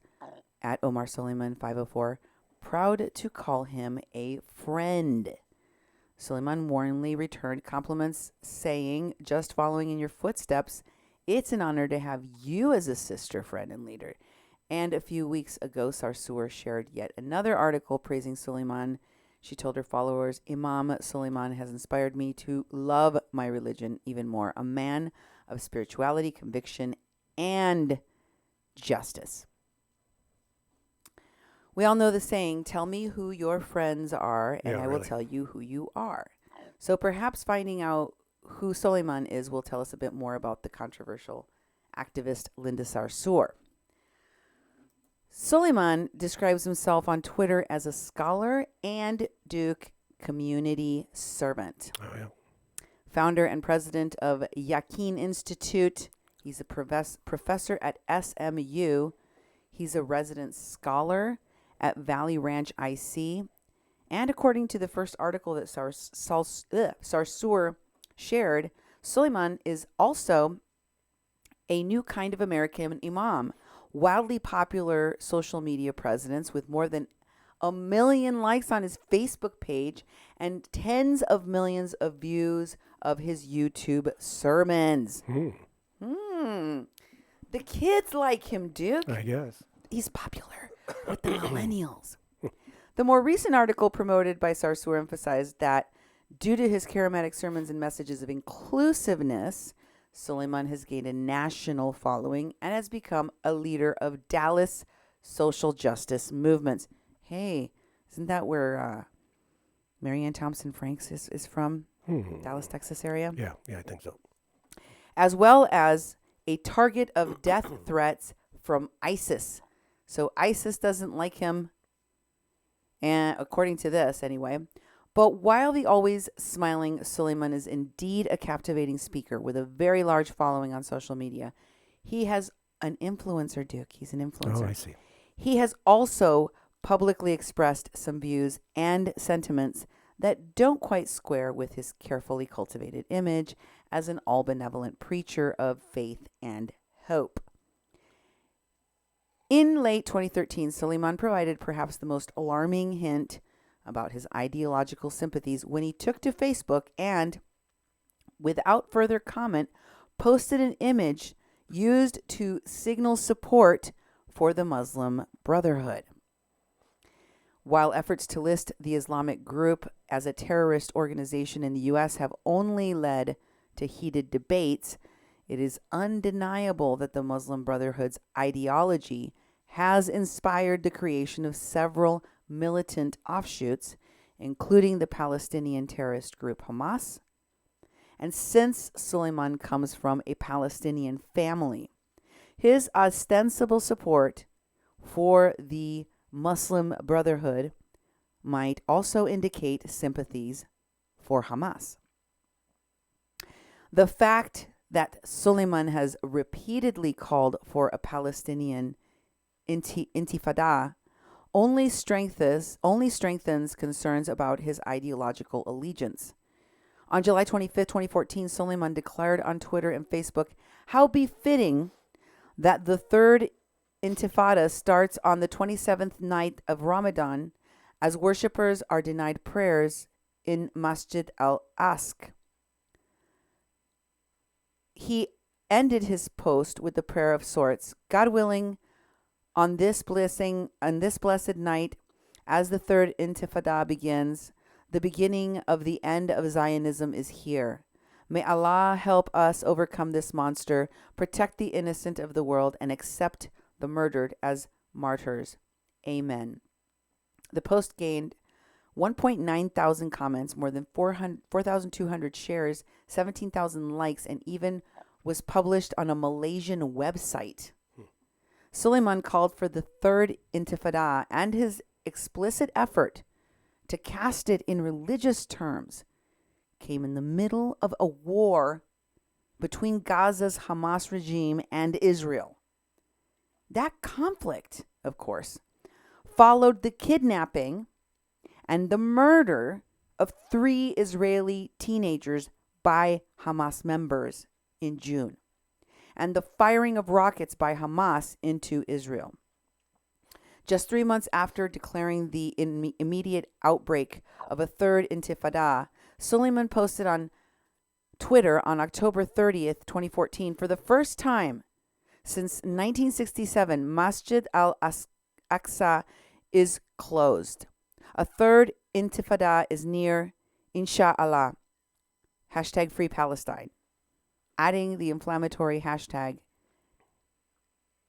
at Omar Suleiman 504. Proud to call him a friend. Suleiman warmly returned compliments, saying, just following in your footsteps, it's an honor to have you as a sister, friend, and leader. And a few weeks ago, Sarsour shared yet another article praising Suleiman. She told her followers, Imam Suleiman has inspired me to love my religion even more. A man of spirituality, conviction, and justice. We all know the saying, tell me who your friends are, and I will tell you who you are. So perhaps finding out who Suleiman is will tell us a bit more about the controversial activist Linda Sarsour. Suleiman describes himself on Twitter as a scholar and Duke community servant. Oh, yeah. Founder and president of Yakin Institute. He's a professor at SMU. He's a resident scholar at Valley Ranch IC. And according to the first article that Sarsour shared, Suleiman is also a new kind of American imam, wildly popular social media presence with more than 1 million likes on his Facebook page and tens of millions of views of his YouTube sermons. The kids like him, Duke. I guess. He's popular with the millennials. The more recent article promoted by Sarsour emphasized that due to his charismatic sermons and messages of inclusiveness, Suleiman has gained a national following and has become a leader of Dallas social justice movements. Hey, isn't that where Marianne Thompson Franks is from? Dallas, Texas area? Yeah, I think so. As well as a target of death threats from ISIS. So ISIS doesn't like him, and according to this anyway. But while the always smiling Suleiman is indeed a captivating speaker with a very large following on social media, he has an influencer, Duke. He's an influencer. Oh, I see. He has also publicly expressed some views and sentiments that don't quite square with his carefully cultivated image as an all-benevolent preacher of faith and hope. In late 2013, Suleiman provided perhaps the most alarming hint about his ideological sympathies when he took to Facebook and, without further comment, posted an image used to signal support for the Muslim Brotherhood. While efforts to list the Islamic group as a terrorist organization in the U.S. have only led to heated debates, it is undeniable that the Muslim Brotherhood's ideology has inspired the creation of several militant offshoots, including the Palestinian terrorist group Hamas. And since Suleiman comes from a Palestinian family, his ostensible support for the Muslim Brotherhood might also indicate sympathies for Hamas. The fact that Suleiman has repeatedly called for a Palestinian intifada only strengthens concerns about his ideological allegiance. On July 25th, 2014, Suleiman declared on Twitter and Facebook how befitting that the third intifada starts on the 27th night of Ramadan as worshippers are denied prayers in Masjid al-Aqsa. He ended his post with a prayer of sorts. God willing, on this blessed night, as the third intifada begins, the beginning of the end of Zionism is here. May Allah help us overcome this monster, protect the innocent of the world, and accept the murdered as martyrs. Amen. The post gained 1.9 thousand comments, more than 4,200 shares, 17,000 likes, and even was published on a Malaysian website. Suleiman called for the third intifada, and his explicit effort to cast it in religious terms came in the middle of a war between Gaza's Hamas regime and Israel. That conflict, of course, followed the kidnapping and the murder of 3 Israeli teenagers by Hamas members in June. and the firing of rockets by Hamas into Israel. Just 3 months after declaring the immediate outbreak of a third intifada, Suleiman posted on Twitter on October 30th, 2014, for the first time since 1967, Masjid al-Aqsa is closed. A third intifada is near, inshallah. Hashtag Free Palestine. Adding the inflammatory hashtag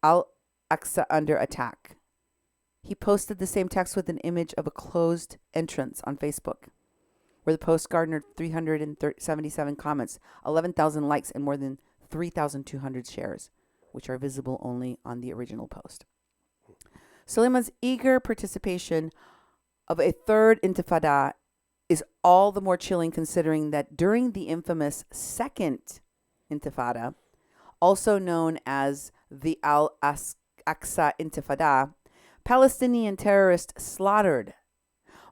Al-Aqsa under attack. He posted the same text with an image of a closed entrance on Facebook, where the post garnered 377 comments, 11,000 likes, and more than 3,200 shares, which are visible only on the original post. Suleiman's eager participation of a third intifada is all the more chilling considering that during the infamous second intifada, also known as the Al-Aqsa Intifada, Palestinian terrorists slaughtered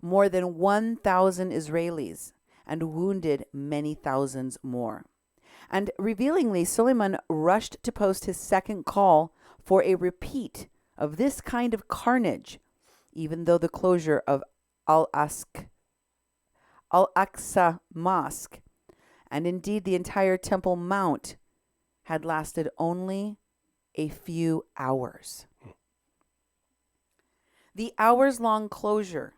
more than 1,000 Israelis and wounded many thousands more. And revealingly, Suleiman rushed to post his second call for a repeat of this kind of carnage, even though the closure of Al-Aqsa Mosque, and indeed the entire Temple Mount, had lasted only a few hours. The hours-long closure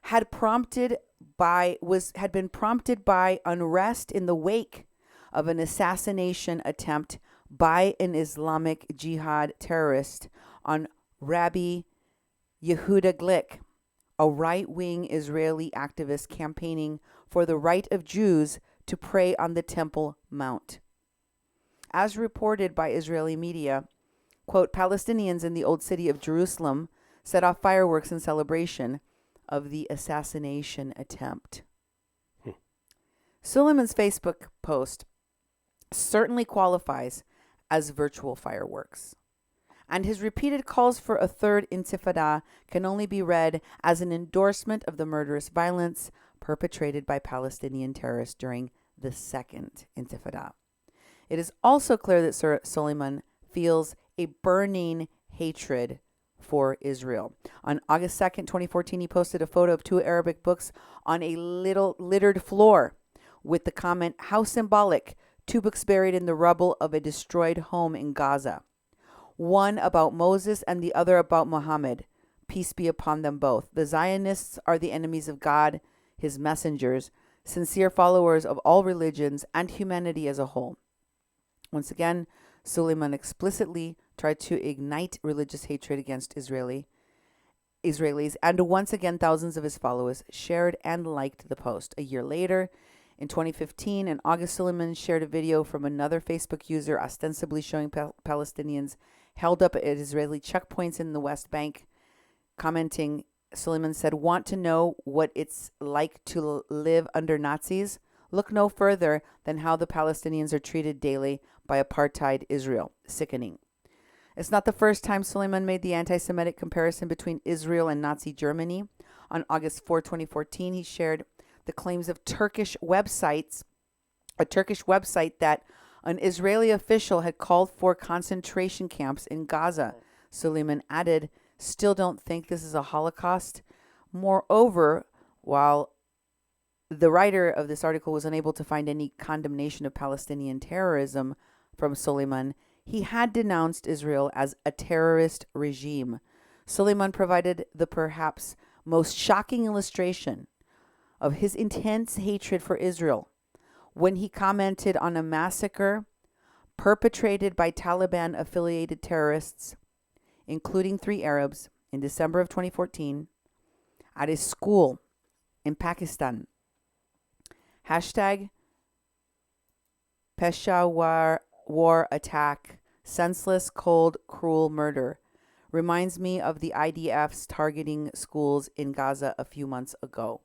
had been prompted by unrest in the wake of an assassination attempt by an Islamic Jihad terrorist on Rabbi Yehuda Glick, a right-wing Israeli activist campaigning for the right of Jews to pray on the Temple Mount. As reported by Israeli media, quote, Palestinians in the old city of Jerusalem set off fireworks in celebration of the assassination attempt. Suleiman's Facebook post certainly qualifies as virtual fireworks, and his repeated calls for a third intifada can only be read as an endorsement of the murderous violence perpetrated by Palestinian terrorists during the second intifada. It is also clear that Suleiman feels a burning hatred for Israel. On August 2nd, 2014, he posted a photo of 2 Arabic books on a little littered floor with the comment, how symbolic, 2 books buried in the rubble of a destroyed home in Gaza. One about Moses and the other about Muhammad. Peace be upon them both. The Zionists are the enemies of God, his messengers, sincere followers of all religions and humanity as a whole. Once again, Suleiman explicitly tried to ignite religious hatred against Israelis, and once again, thousands of his followers shared and liked the post. A year later, in 2015, in August, Suleiman shared a video from another Facebook user ostensibly showing Palestinians held up at Israeli checkpoints in the West Bank. Commenting, Suleiman said, want to know what it's like to live under Nazis? Look no further than how the Palestinians are treated daily by apartheid Israel. Sickening. It's not the first time Suleiman made the anti-Semitic comparison between Israel and Nazi Germany. On August 4, 2014, he shared the claims of a Turkish website that an Israeli official had called for concentration camps in Gaza. Suleiman added, still don't think this is a Holocaust. Moreover, while the writer of this article was unable to find any condemnation of Palestinian terrorism from Suleiman, he had denounced Israel as a terrorist regime. Suleiman provided the perhaps most shocking illustration of his intense hatred for Israel when he commented on a massacre perpetrated by Taliban-affiliated terrorists, including 3 Arabs, in December of 2014 at a school in Pakistan. Hashtag Peshawar war attack, senseless, cold, cruel murder. Reminds me of the IDF's targeting schools in Gaza a few months ago.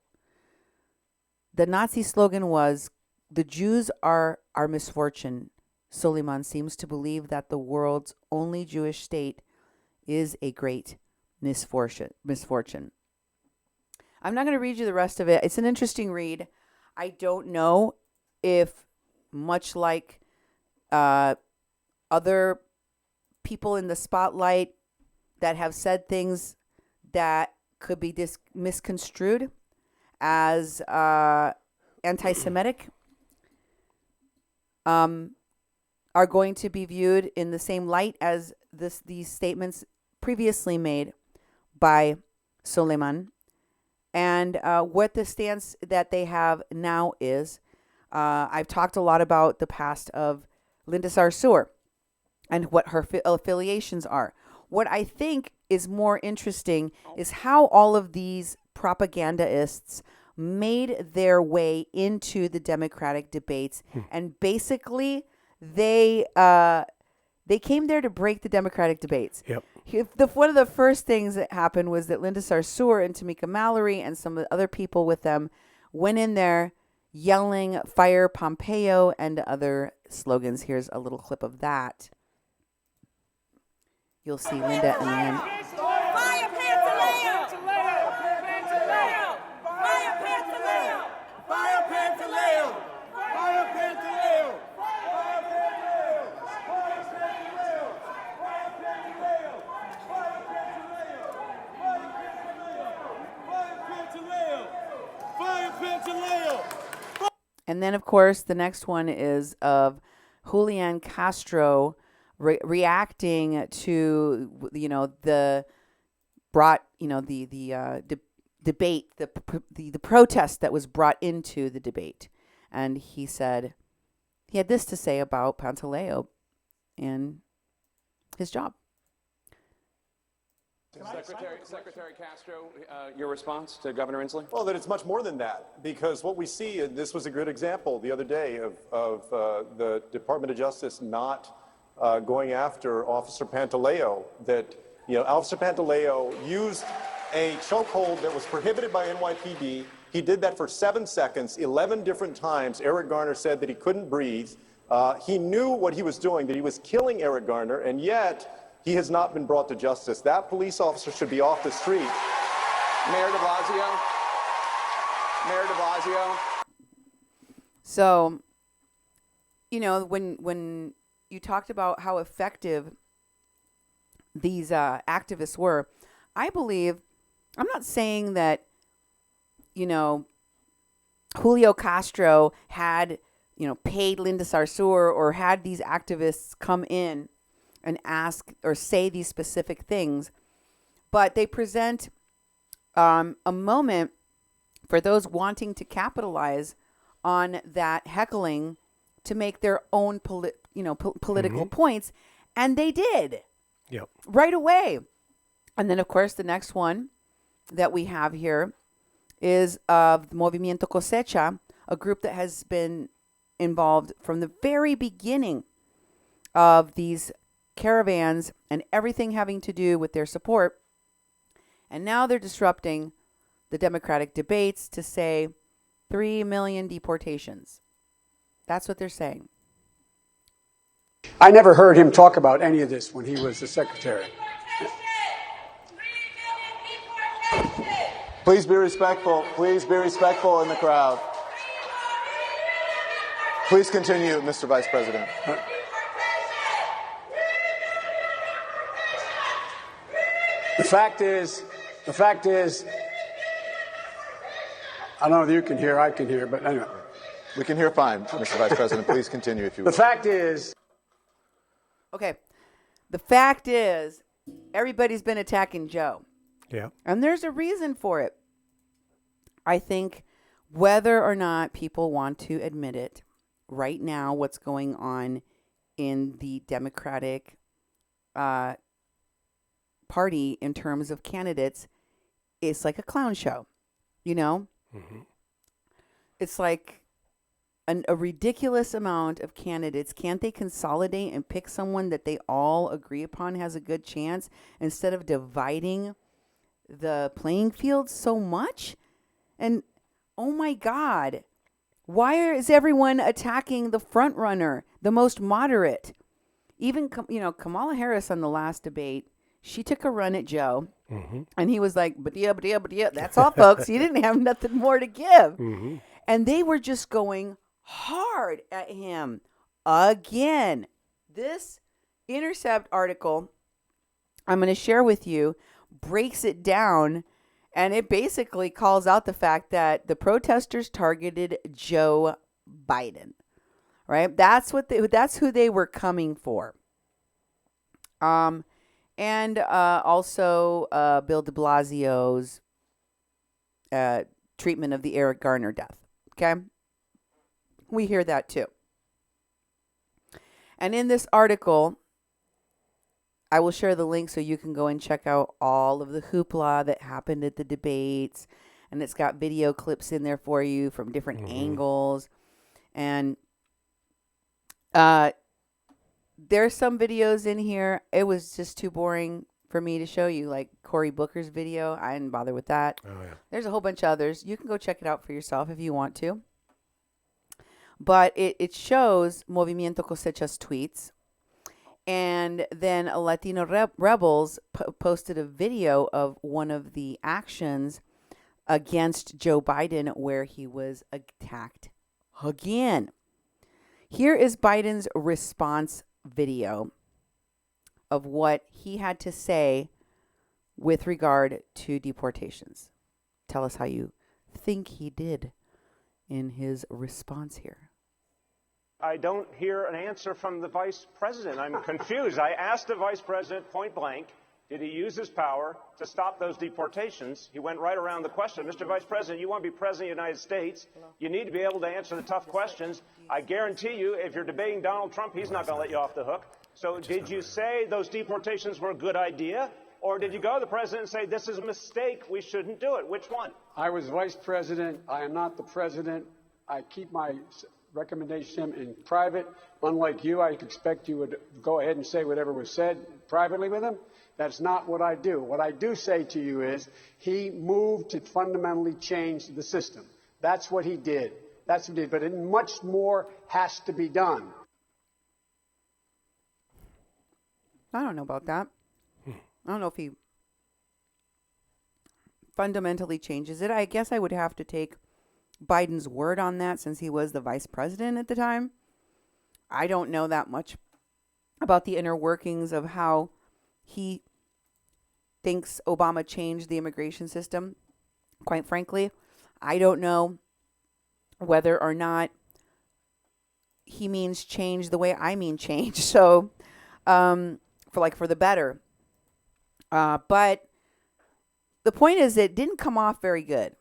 The Nazi slogan was, the Jews are our misfortune. Suleiman seems to believe that the world's only Jewish state is a great misfortune. I'm not going to read you the rest of it. It's an interesting read. I don't know if, much like other people in the spotlight that have said things that could be misconstrued as anti-Semitic are going to be viewed in the same light as these statements previously made by Suleiman. And what the stance that they have now is, I've talked a lot about the past of Linda Sarsour and what her affiliations are. What I think is more interesting is how all of these propagandists made their way into the Democratic debates, and basically they came there to break the Democratic debates. Yep. One of the first things that happened was that Linda Sarsour and Tamika Mallory and some of the other people with them went in there yelling "Fire Pompeo" and other slogans. Here's a little clip of that. You'll see Linda at the end. Fire Pantaleo! Fire Pantaleo! Fire Pantaleo! Fire Pantaleo! And then, of course, the next one is of Julian Castro reacting to, the debate, the protest that was brought into the debate. And he had this to say about Pantaleo and his job. Secretary Castro, your response to Governor Inslee? Well, that it's much more than that, because what we see, and this was a good example the other day of the Department of Justice not going after Officer Pantaleo, that, Officer Pantaleo used a chokehold that was prohibited by NYPD. He did that for 7 seconds, 11 different times. Eric Garner said that he couldn't breathe. He knew what he was doing, that he was killing Eric Garner, and yet he has not been brought to justice. That police officer should be off the street. Mayor de Blasio? Mayor de Blasio? So, when you talked about how effective these activists were, I believe, I'm not saying that, Julio Castro had, paid Linda Sarsour or had these activists come in and ask or say these specific things, but they present a moment for those wanting to capitalize on that heckling to make their own political points, and they did. Yep. Right away. And then, of course, the next one that we have here is of Movimiento Cosecha, a group that has been involved from the very beginning of these caravans and everything having to do with their support. And now they're disrupting the Democratic debates to say 3 million deportations. That's what they're saying. I never heard him talk about any of this when he was the secretary. Please be respectful. Please be respectful in the crowd. Please continue, Mr. Vice President. The fact is, I don't know if you can hear, I can hear, but anyway. We can hear fine, Mr. Vice President. Please continue if you will. The fact is. Okay. The fact is, everybody's been attacking Joe. Yeah. And there's a reason for it. I think whether or not people want to admit it, right now, what's going on in the Democratic Party in terms of candidates is like a clown show, Mm-hmm. It's like a ridiculous amount of candidates. Can't they consolidate and pick someone that they all agree upon has a good chance instead of dividing the playing field so much? And oh my God, why is everyone attacking the front runner, the most moderate? Even, Kamala Harris on the last debate, she took a run at Joe, and he was like, but yeah, that's all, folks. You didn't have nothing more to give. Mm-hmm. And they were just going hard at him again. This Intercept article I'm going to share with you breaks it down, and it basically calls out the fact that the protesters targeted Joe Biden. Right? That's who they were coming for. And also Bill de Blasio's treatment of the Eric Garner death. Okay? We hear that too. And in this article, I will share the link so you can go and check out all of the hoopla that happened at the debates. And it's got video clips in there for you from different angles. And there's some videos in here. It was just too boring for me to show you, like Cory Booker's video. I didn't bother with that. Oh, yeah. There's a whole bunch of others. You can go check it out for yourself if you want to. But it shows Movimiento Cosecha's tweets. And then Latino Rebels posted a video of one of the actions against Joe Biden where he was attacked again. Here is Biden's response video of what he had to say with regard to deportations. Tell us how you think he did in his response here. I don't hear an answer from the vice president. I'm confused. I asked the vice president point blank, did he use his power to stop those deportations? He went right around the question. Mr. Vice President, you want to be president of the United States. You need to be able to answer the tough questions. I guarantee you, if you're debating Donald Trump, he's not going to let you off the hook. So did you say those deportations were a good idea? Or did you go to the president and say, this is a mistake, we shouldn't do it? Which one? I was vice president. I am not the president. I keep my recommendation in private. Unlike you, I expect you would go ahead and say whatever was said privately with him. That's not what I do. What I do say to you is he moved to fundamentally change the system. That's what he did. That's what he did. But much more has to be done. I don't know about that. I don't know if he fundamentally changes it. I guess I would have to take Biden's word on that since he was the vice president at the time. I don't know that much about the inner workings of how he thinks Obama changed the immigration system. Quite frankly, I don't know whether or not he means change the way I mean change. So, for the better. But the point is, it didn't come off very good.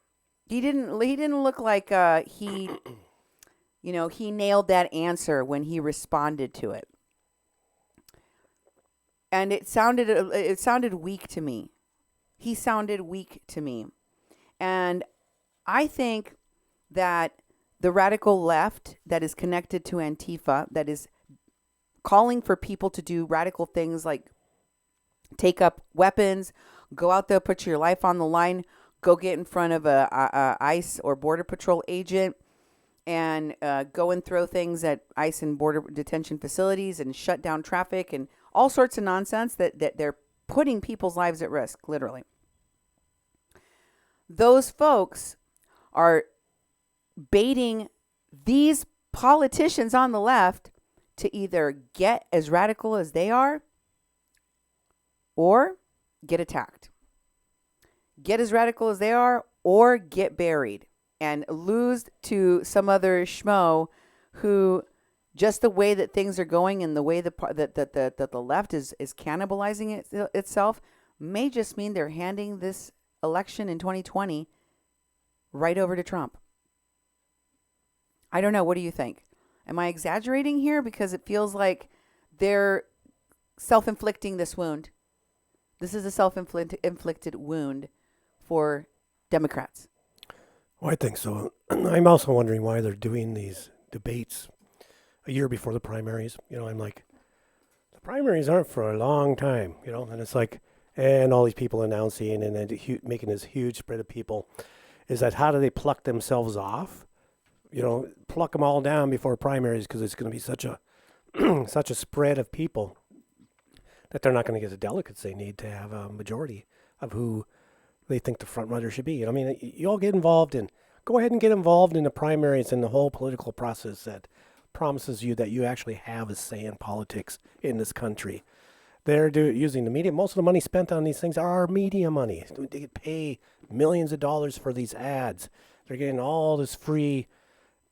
He didn't look like he nailed that answer when he responded to it. And it sounded weak to me. He sounded weak to me. And I think that the radical left that is connected to Antifa, that is calling for people to do radical things like take up weapons, go out there, put your life on the line, go get in front of a ICE or Border Patrol agent and go and throw things at ICE and border detention facilities and shut down traffic and all sorts of nonsense that they're putting people's lives at risk, literally. Those folks are baiting these politicians on the left to either get as radical as they are or get attacked. Get as radical as they are or get buried and lose to some other schmo who, just the way that things are going and the way that the left is cannibalizing itself may just mean they're handing this election in 2020 right over to Trump. I don't know. What do you think? Am I exaggerating here? Because it feels like they're self-inflicting this wound. This is a self-inflicted wound for Democrats. Well, I think so. I'm also wondering why they're doing these debates a year before the primaries. I'm like, the primaries aren't for a long time, and it's like, and all these people announcing and then making this huge spread of people. Is that how do they pluck themselves off? Pluck them all down before primaries because it's going to be such a spread of people that they're not going to get the delegates they need to have a majority of who they think the front runner should be. You all go ahead and get involved in the primaries and the whole political process that promises you that you actually have a say in politics in this country. They're using the media. Most of the money spent on these things are media money. They pay millions of dollars for these ads. They're getting all this free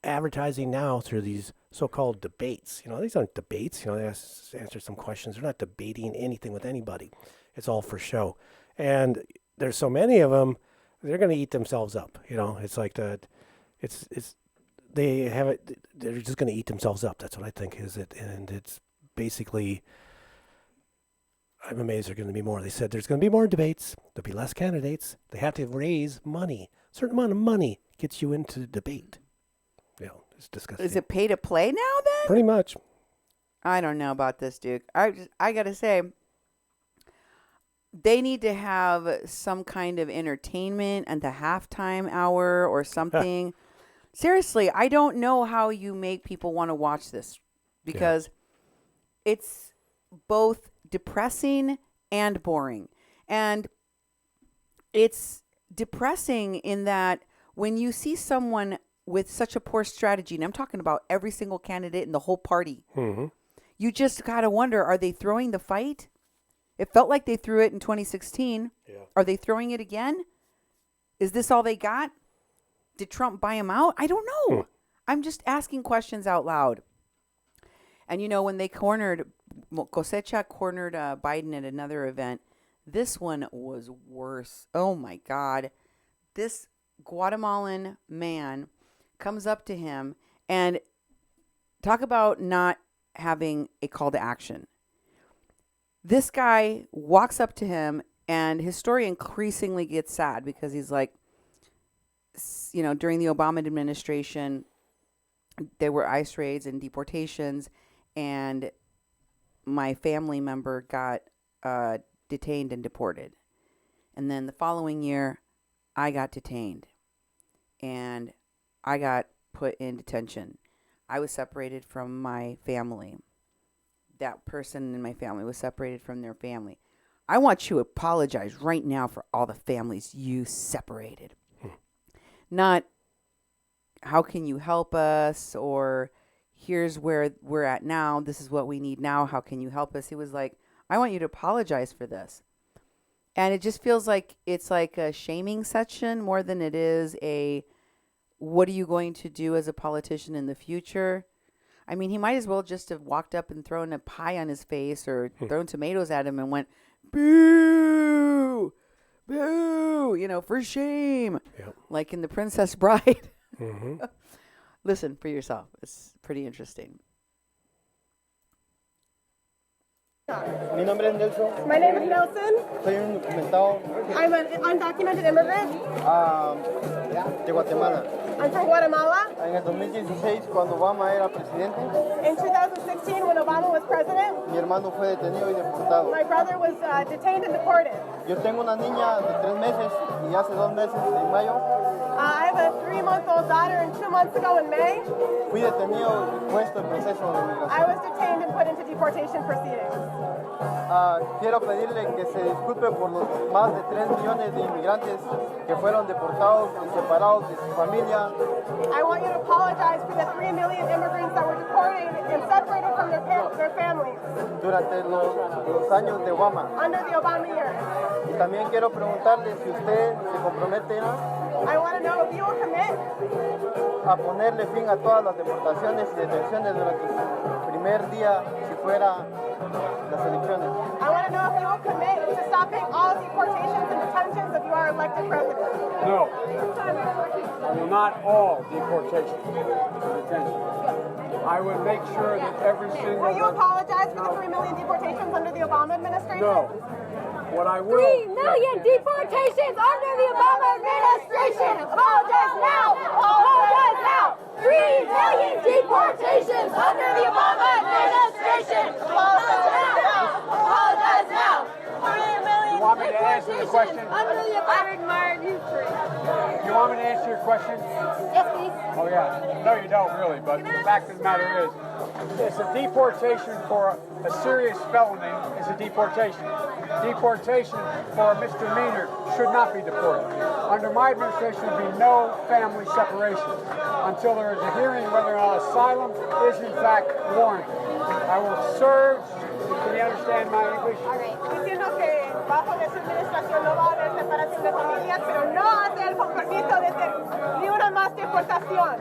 advertising now through these so-called debates. These aren't debates. They answer some questions. They're not debating anything with anybody. It's all for show. And there's so many of them, they're going to eat themselves up. It's like that. They're just going to eat themselves up. That's what I think is it. And it's basically, I'm amazed there's going to be more. They said there's going to be more debates. There'll be less candidates. They have to raise money. A certain amount of money gets you into the debate. It's disgusting. Is it pay to play now then? Pretty much. I don't know about this, Duke. I got to say, they need to have some kind of entertainment at the halftime hour or something. Seriously, I don't know how you make people want to watch this because it's both depressing and boring. And it's depressing in that when you see someone with such a poor strategy, and I'm talking about every single candidate in the whole party, you just got to wonder, are they throwing the fight? It felt like they threw it in 2016. Yeah. Are they throwing it again? Is this all they got? Did Trump buy him out? I don't know. I'm just asking questions out loud. And, when they Cosecha cornered Biden at another event, this one was worse. Oh, my God. This Guatemalan man comes up to him and talk about not having a call to action. This guy walks up to him, and his story increasingly gets sad because he's like, during the Obama administration, there were ICE raids and deportations, and my family member got detained and deported. And then the following year, I got detained, and I got put in detention. I was separated from my family. That person in my family was separated from their family. I want you to apologize right now for all the families you separated. Not, how can you help us? Or here's where we're at now. This is what we need now. How can you help us? He was like, I want you to apologize for this. And it just feels like it's like a shaming section more than it is a, what are you going to do as a politician in the future? I mean, he might as well just have walked up and thrown a pie on his face or thrown tomatoes at him and went, boo, boo, for shame. Yep. Like in The Princess Bride. Listen for yourself. It's pretty interesting. Mi nombre es Nelson. My name is Nelson. Soy un documentado. I'm an undocumented immigrant. De Guatemala. I'm from Guatemala. En el 2016, cuando Obama era presidente, In 2016, when Obama was president, mi hermano fue detenido y deportado. my brother was detained and deported. Yo tengo una niña de 3 meses y hace 2 meses, en mayo, I have a 3-month-old daughter, and 2 months ago in May, fui detenido y puesto en proceso de I migración. was detained and put into deportation proceedings. Quiero pedirle que se disculpe por los más de 3 millones de inmigrantes que fueron deportados y separados de su familia. I want you to apologize for the 3 million immigrants that were deported and separated from their families Durante los años de Obama. under the Obama years. Y también quiero preguntarle si usted se compromete I want to know if you will commit a ponerle fin a todas las deportaciones y detenciones durante su primer día si fuera las elecciones. I want to know if you will commit to stopping all deportations and detentions if you are elected president. No. I will not all deportations and detentions. I would make sure that every single... Will you apologize for the 3 million deportations under the Obama administration? No. What I will... 3 million deportations under the Obama administration! Apologize now! Apologize now! 3 million deportations under the Obama administration! Apologize now! Apologize now! 3 million You want me to answer the question? under the Obama administration! You want me to answer your question? Yes, please. Oh, yeah. No, you don't really, but the fact of the matter is, It's a deportation for a serious felony is a deportation. Deportation for a misdemeanor should not be deported. Under my administration, there will be no family separation until there is a hearing whether or not asylum is in fact warranted. I will serve. Can you understand my English? Diciendo que bajo de su administración no va a haber separación de familias, pero no hace el compromiso de hacer ni una más deportación.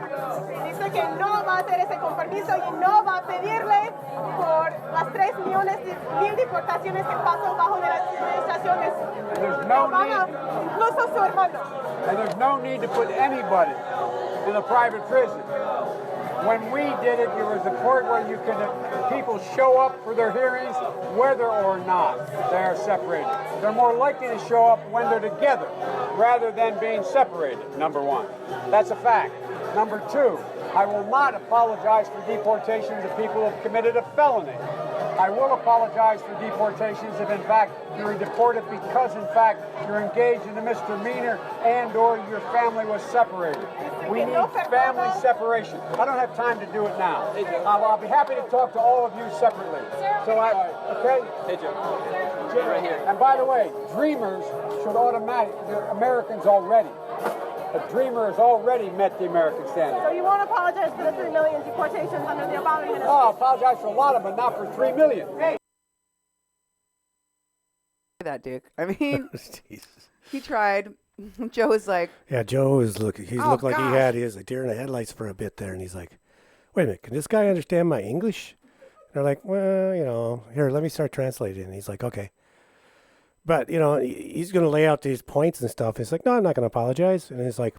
Dice que no va a hacer ese compromiso y no va a pedirle por las 3 millones de deportaciones que pasó bajo de las administraciones de Obama, incluso su hermano. And there's no need to put anybody in a private prison. When we did it, there was a court where you could people show up for their hearings whether or not they're separated. They're more likely to show up when they're together rather than being separated, number one. That's a fact. Number two, I will not apologize for deportations of people who have committed a felony. I will apologize for deportations if, in fact, you're deported because, in fact, you're engaged in a misdemeanor and or your family was separated. We need family separation. I don't have time to do it now. I'll be happy to talk to all of you separately. So okay? Hey, Jim. Jim, right here. And by the way, dreamers should they're Americans already. A dreamer has already met the American standard. So you won't apologize for the 3 million deportations under the Obama administration? Oh, I'll apologize for a lot of them, but not for 3 million. Hey. That Duke. I mean, he tried. Joe was like, yeah, Joe is looking. He looked like he had his deer in the headlights for a bit there, and he's like, "Wait a minute, can this guy understand my English?" And they're like, "Well, here, let me start translating." And he's like, "Okay." But, he's going to lay out these points and stuff. He's like, "No, I'm not going to apologize." And he's like,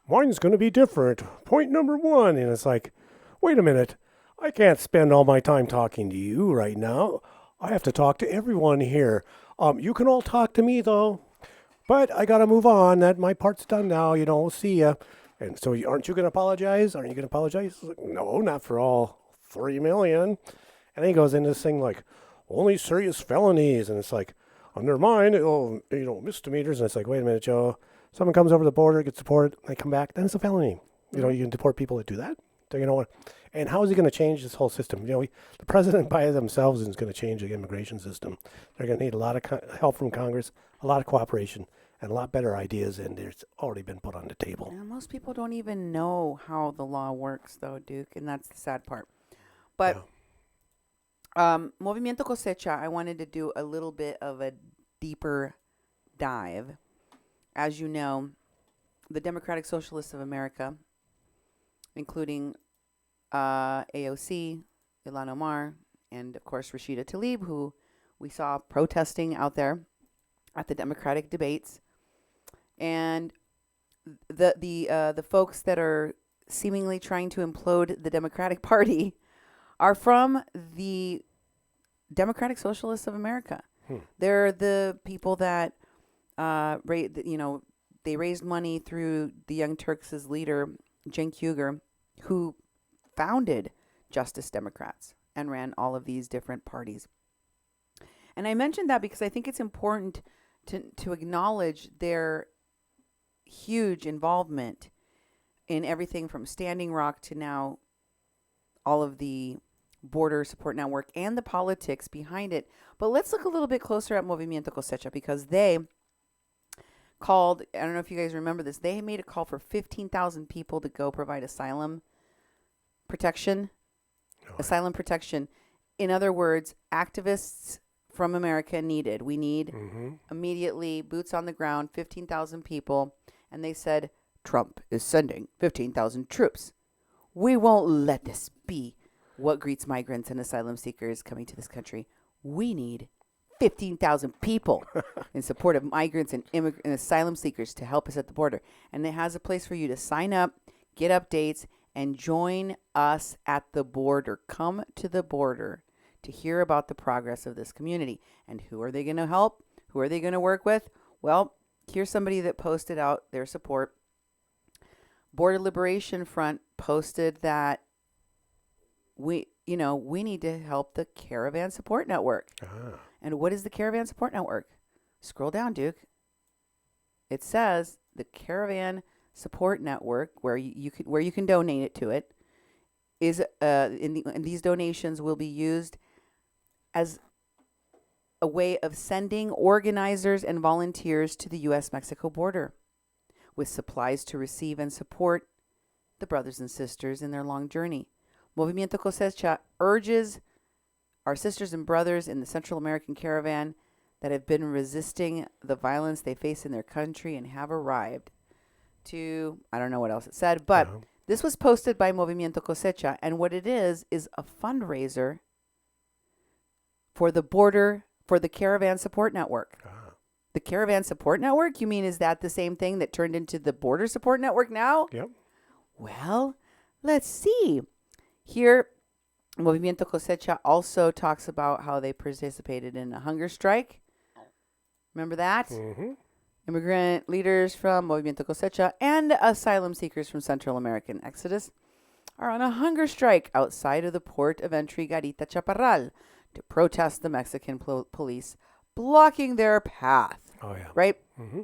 "Mine's going to be different. Point number 1. And it's like, "Wait a minute. I can't spend all my time talking to you right now. I have to talk to everyone here. You can all talk to me, though. But I got to move on. My part's done now. We'll see ya." And so aren't you going to apologize? Aren't you going to apologize? He's like, "No, not for all 3 million. And then he goes into this thing like, only serious felonies. And it's like, under mine, misdemeanors. And it's like, wait a minute, Joe. Someone comes over the border, gets deported, they come back, then it's a felony. You can deport people that do that. So, and how is he going to change this whole system? The president by themselves is going to change the immigration system. They're going to need a lot of help from Congress, a lot of cooperation, and a lot better ideas, and it's already been put on the table. And most people don't even know how the law works, though, Duke, and that's the sad part. But Movimiento Cosecha, I wanted to do a little bit of a deeper dive. As you know, the Democratic Socialists of America, including AOC, Ladonna Allard, and of course Rashida Tlaib, who we saw protesting out there at the Democratic debates, and the folks that are seemingly trying to implode the Democratic Party are from the Democratic Socialists of America. They're the people that, they raised money through the Young Turks' leader, Cenk Uygur, who founded Justice Democrats and ran all of these different parties. And I mentioned that because I think it's important to acknowledge their huge involvement in everything from Standing Rock to now all of the border support network and the politics behind it. But let's look a little bit closer at Movimiento Cosecha, because they called, I don't know if you guys remember this, they made a call for 15,000 people to go provide asylum protection. Asylum protection. In other words, activists from America needed. We need immediately boots on the ground, 15,000 people. And they said, Trump is sending 15,000 troops. We won't let this be what greets migrants and asylum seekers coming to this country. We need 15,000 people in support of migrants and asylum seekers to help us at the border. And it has a place for you to sign up, get updates, and join us at the border. Come to the border to hear about the progress of this community. And who are they going to help? Who are they going to work with? Well, here's somebody that posted out their support. Border Liberation Front posted that we need to help the Caravan Support Network. And what is the Caravan Support Network? Scroll down, Duke. It says the Caravan Support Network, where you can donate it to it, is and these donations will be used as a way of sending organizers and volunteers to the U.S.-Mexico border with supplies to receive and support the brothers and sisters in their long journey. Movimiento Cosecha urges our sisters and brothers in the Central American caravan that have been resisting the violence they face in their country and have arrived to, I don't know what else it said, but this was posted by Movimiento Cosecha, and what it is a fundraiser for the Caravan Support Network. The Caravan Support Network? You mean, is that the same thing that turned into the Border Support Network now? Yep. Well, let's see. Here, Movimiento Cosecha also talks about how they participated in a hunger strike. Remember that? Mm-hmm. Immigrant leaders from Movimiento Cosecha and asylum seekers from Central American Exodus are on a hunger strike outside of the port of entry Garita Chaparral to protest the Mexican police blocking their path. Oh, yeah. Right? Mm-hmm.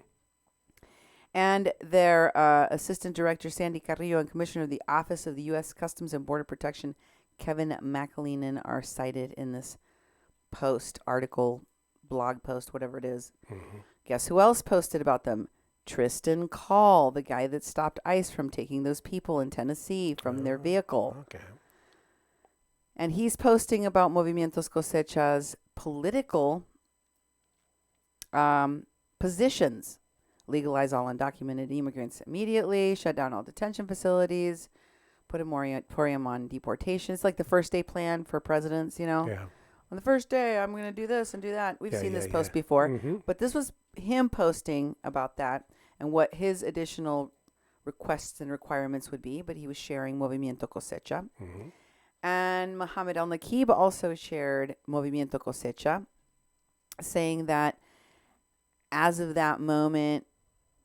And their Assistant Director, Sandy Carrillo, and Commissioner of the Office of the U.S. Customs and Border Protection, Kevin McAleenan, are cited in this article, blog post, whatever it is. Mm-hmm. Guess who else posted about them? Tristan Call, the guy that stopped ICE from taking those people in Tennessee from their vehicle. Okay. And he's posting about Movimientos Cosecha's political positions. Legalize all undocumented immigrants immediately, shut down all detention facilities, put a moratorium on deportation. It's like the first day plan for presidents, you know? Yeah. On the first day, I'm going to do this and do that. We've seen this post before. Mm-hmm. But this was him posting about that and what his additional requests and requirements would be. But he was sharing Movimiento Cosecha. Mm-hmm. And Mohammed Al-Nakib also shared Movimiento Cosecha, saying that as of that moment,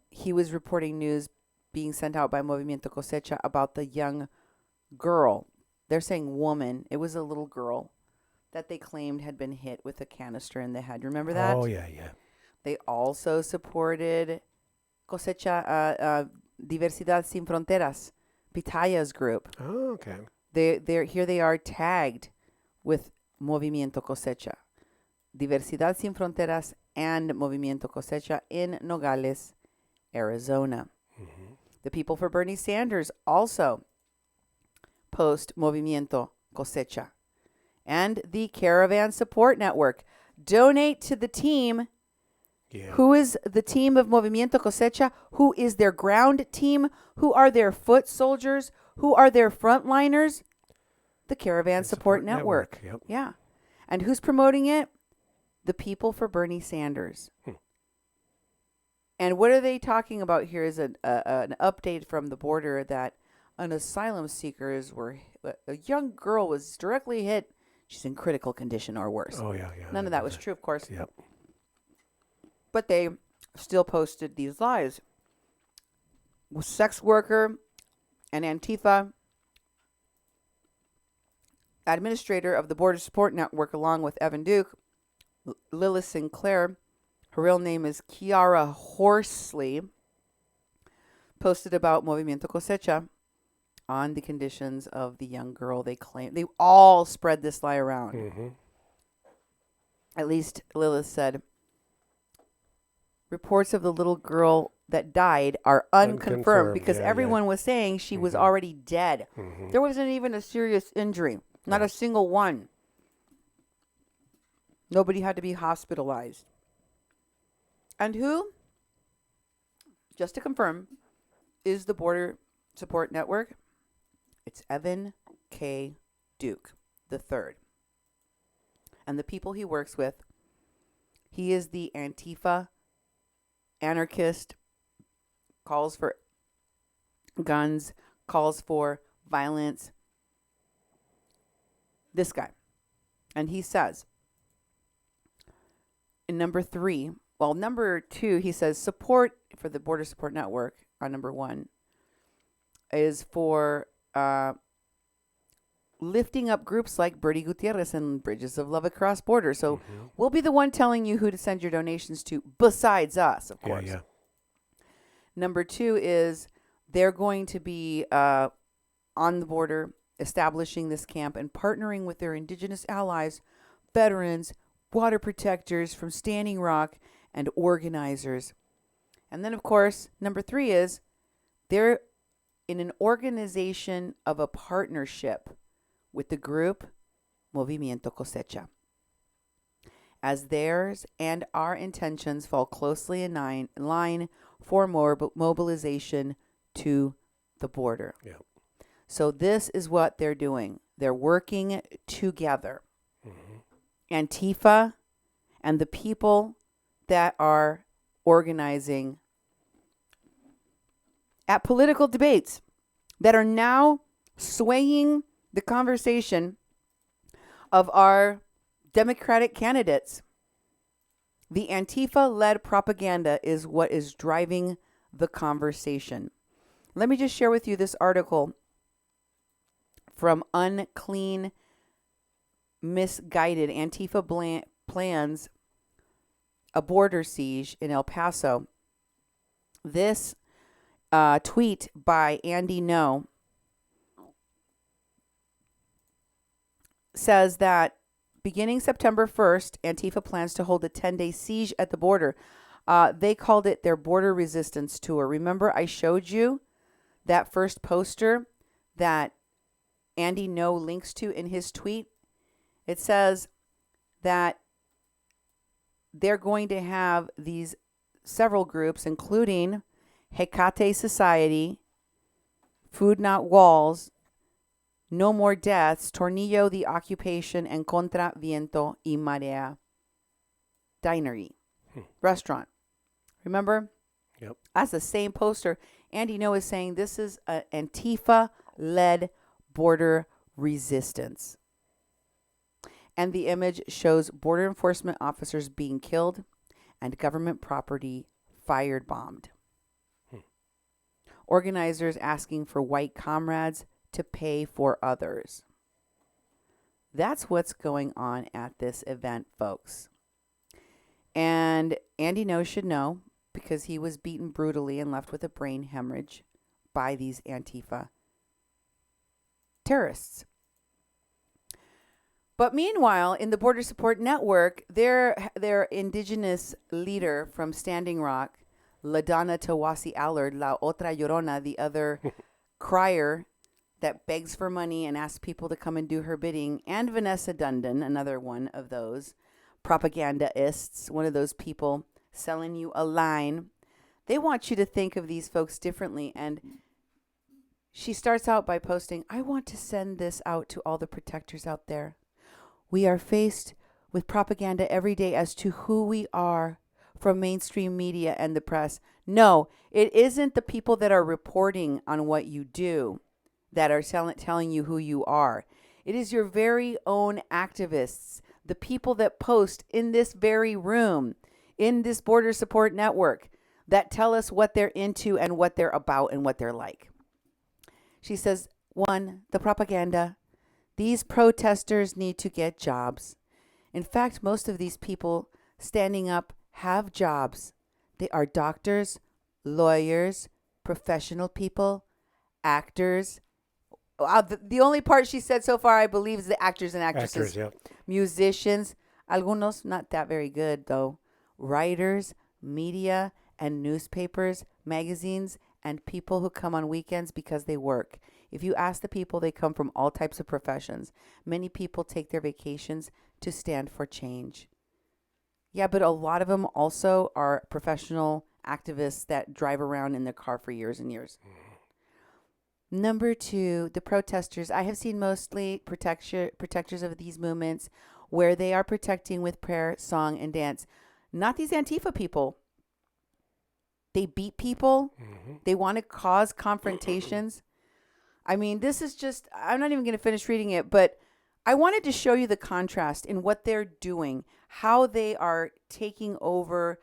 he was reporting news being sent out by Movimiento Cosecha about the young girl. They're saying woman. It was a little girl that they claimed had been hit with a canister in the head. Remember that? Oh, yeah, yeah. They also supported Cosecha, Diversidad Sin Fronteras, Pitaya's group. Oh, okay. Here they are tagged with Movimiento Cosecha, Diversidad Sin Fronteras, and Movimiento Cosecha in Nogales, Arizona. Mm-hmm. The People for Bernie Sanders also post Movimiento Cosecha. And the Caravan Support Network. Donate to the team. Yeah. Who is the team of Movimiento Cosecha? Who is their ground team? Who are their foot soldiers? Who are their frontliners? The Caravan Support Network. Yep. Yeah. And who's promoting it? The People for Bernie Sanders. And what are they talking about here is an update from the border that an asylum seeker a young girl was directly hit. She's in critical condition or worse. Oh, yeah, yeah. None of that was true, of course. Yep. But they still posted these lies. Sex worker and Antifa administrator of the Border Support Network, along with Evan Duke, Lilith Sinclair, her real name is Kiara Horsley, posted about Movimiento Cosecha on the conditions of the young girl they claim. They all spread this lie around. Mm-hmm. At least Lilith said, reports of the little girl that died are unconfirmed because everyone was saying she was already dead. Mm-hmm. There wasn't even a serious injury. Not a single one. Nobody had to be hospitalized. And who, just to confirm, is the Border Support Network? It's Evan K. Duke III. And the people he works with, he is the Antifa anarchist, calls for guns, calls for violence. This guy. And he says, in number 2, he says support for the Border Support Network on number 1 is for lifting up groups like Bertie Gutierrez and Bridges of Love Across Border. So we'll be the one telling you who to send your donations to besides us, of course. Yeah. Number 2 is they're going to be on the border establishing this camp and partnering with their indigenous allies, veterans, water protectors from Standing Rock, and organizers. And then, of course, number 3 is they're in an organization of a partnership with the group Movimiento Cosecha, as theirs and our intentions fall closely in line for more mobilization to the border. Yeah. So this is what they're doing. They're working together. Antifa and the people that are organizing at political debates that are now swaying the conversation of our Democratic candidates. The Antifa-led propaganda is what is driving the conversation. Let me just share with you this article from Unclean Misguided. Antifa plans a border siege in El Paso. This tweet by Andy No says that beginning September 1st, Antifa plans to hold a 10-day siege at the border. They called it their border resistance tour. Remember, I showed you that first poster that Andy No links to in his tweet? It says that they're going to have these several groups, including Hecate Society, Food Not Walls, No More Deaths, Tornillo the Occupation, and Contra Viento y Marea Dinery Restaurant. Remember? Yep. That's the same poster. Andy No is saying this is an Antifa-led border resistance. And the image shows border enforcement officers being killed and government property firebombed. Organizers asking for white comrades to pay for others. That's what's going on at this event, folks. And Andy No should know because he was beaten brutally and left with a brain hemorrhage by these Antifa terrorists. But meanwhile, in the Border Support Network, their indigenous leader from Standing Rock, Ladonna Allard, La Otra Llorona, the other crier that begs for money and asks people to come and do her bidding, and Vanessa Dundon, another one of those propagandaists, one of those people selling you a line. They want you to think of these folks differently. And she starts out by posting, I want to send this out to all the protectors out there. We are faced with propaganda every day as to who we are from mainstream media and the press. No, it isn't the people that are reporting on what you do that are telling you who you are. It is your very own activists, the people that post in this very room, in this Border Support Network, that tell us what they're into and what they're about and what they're like. She says, 1, the propaganda. These protesters need to get jobs. In fact, most of these people standing up have jobs. They are doctors, lawyers, professional people, actors. The only part she said so far, I believe, is the actors and actresses. Actors, yeah. Musicians, algunos not that very good, though. Writers, media, and newspapers, magazines, and people who come on weekends because they work. If you ask the people, they come from all types of professions. Many people take their vacations to stand for change. Yeah, but a lot of them also are professional activists that drive around in their car for years and years. Number 2, the protesters. I have seen mostly protectors of these movements where they are protecting with prayer, song, and dance. Not these Antifa people. They beat people. They want to cause confrontations. I mean, this is just, I'm not even going to finish reading it, but I wanted to show you the contrast in what they're doing, how they are taking over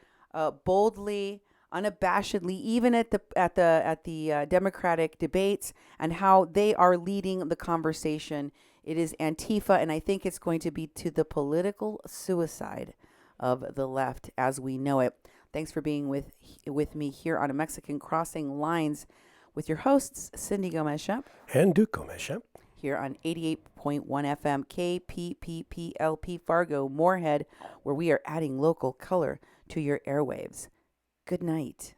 boldly, unabashedly, even at the Democratic debates, and how they are leading the conversation. It is Antifa, and I think it's going to be to the political suicide of the left as we know it. Thanks for being with me here on A Mexican Crossing Lines with your hosts, Cindy Gomez-Schempp and Duke Gomez-Schempp. here on 88.1 FM KPPPLP Fargo, Moorhead, where we are adding local color to your airwaves. Good night.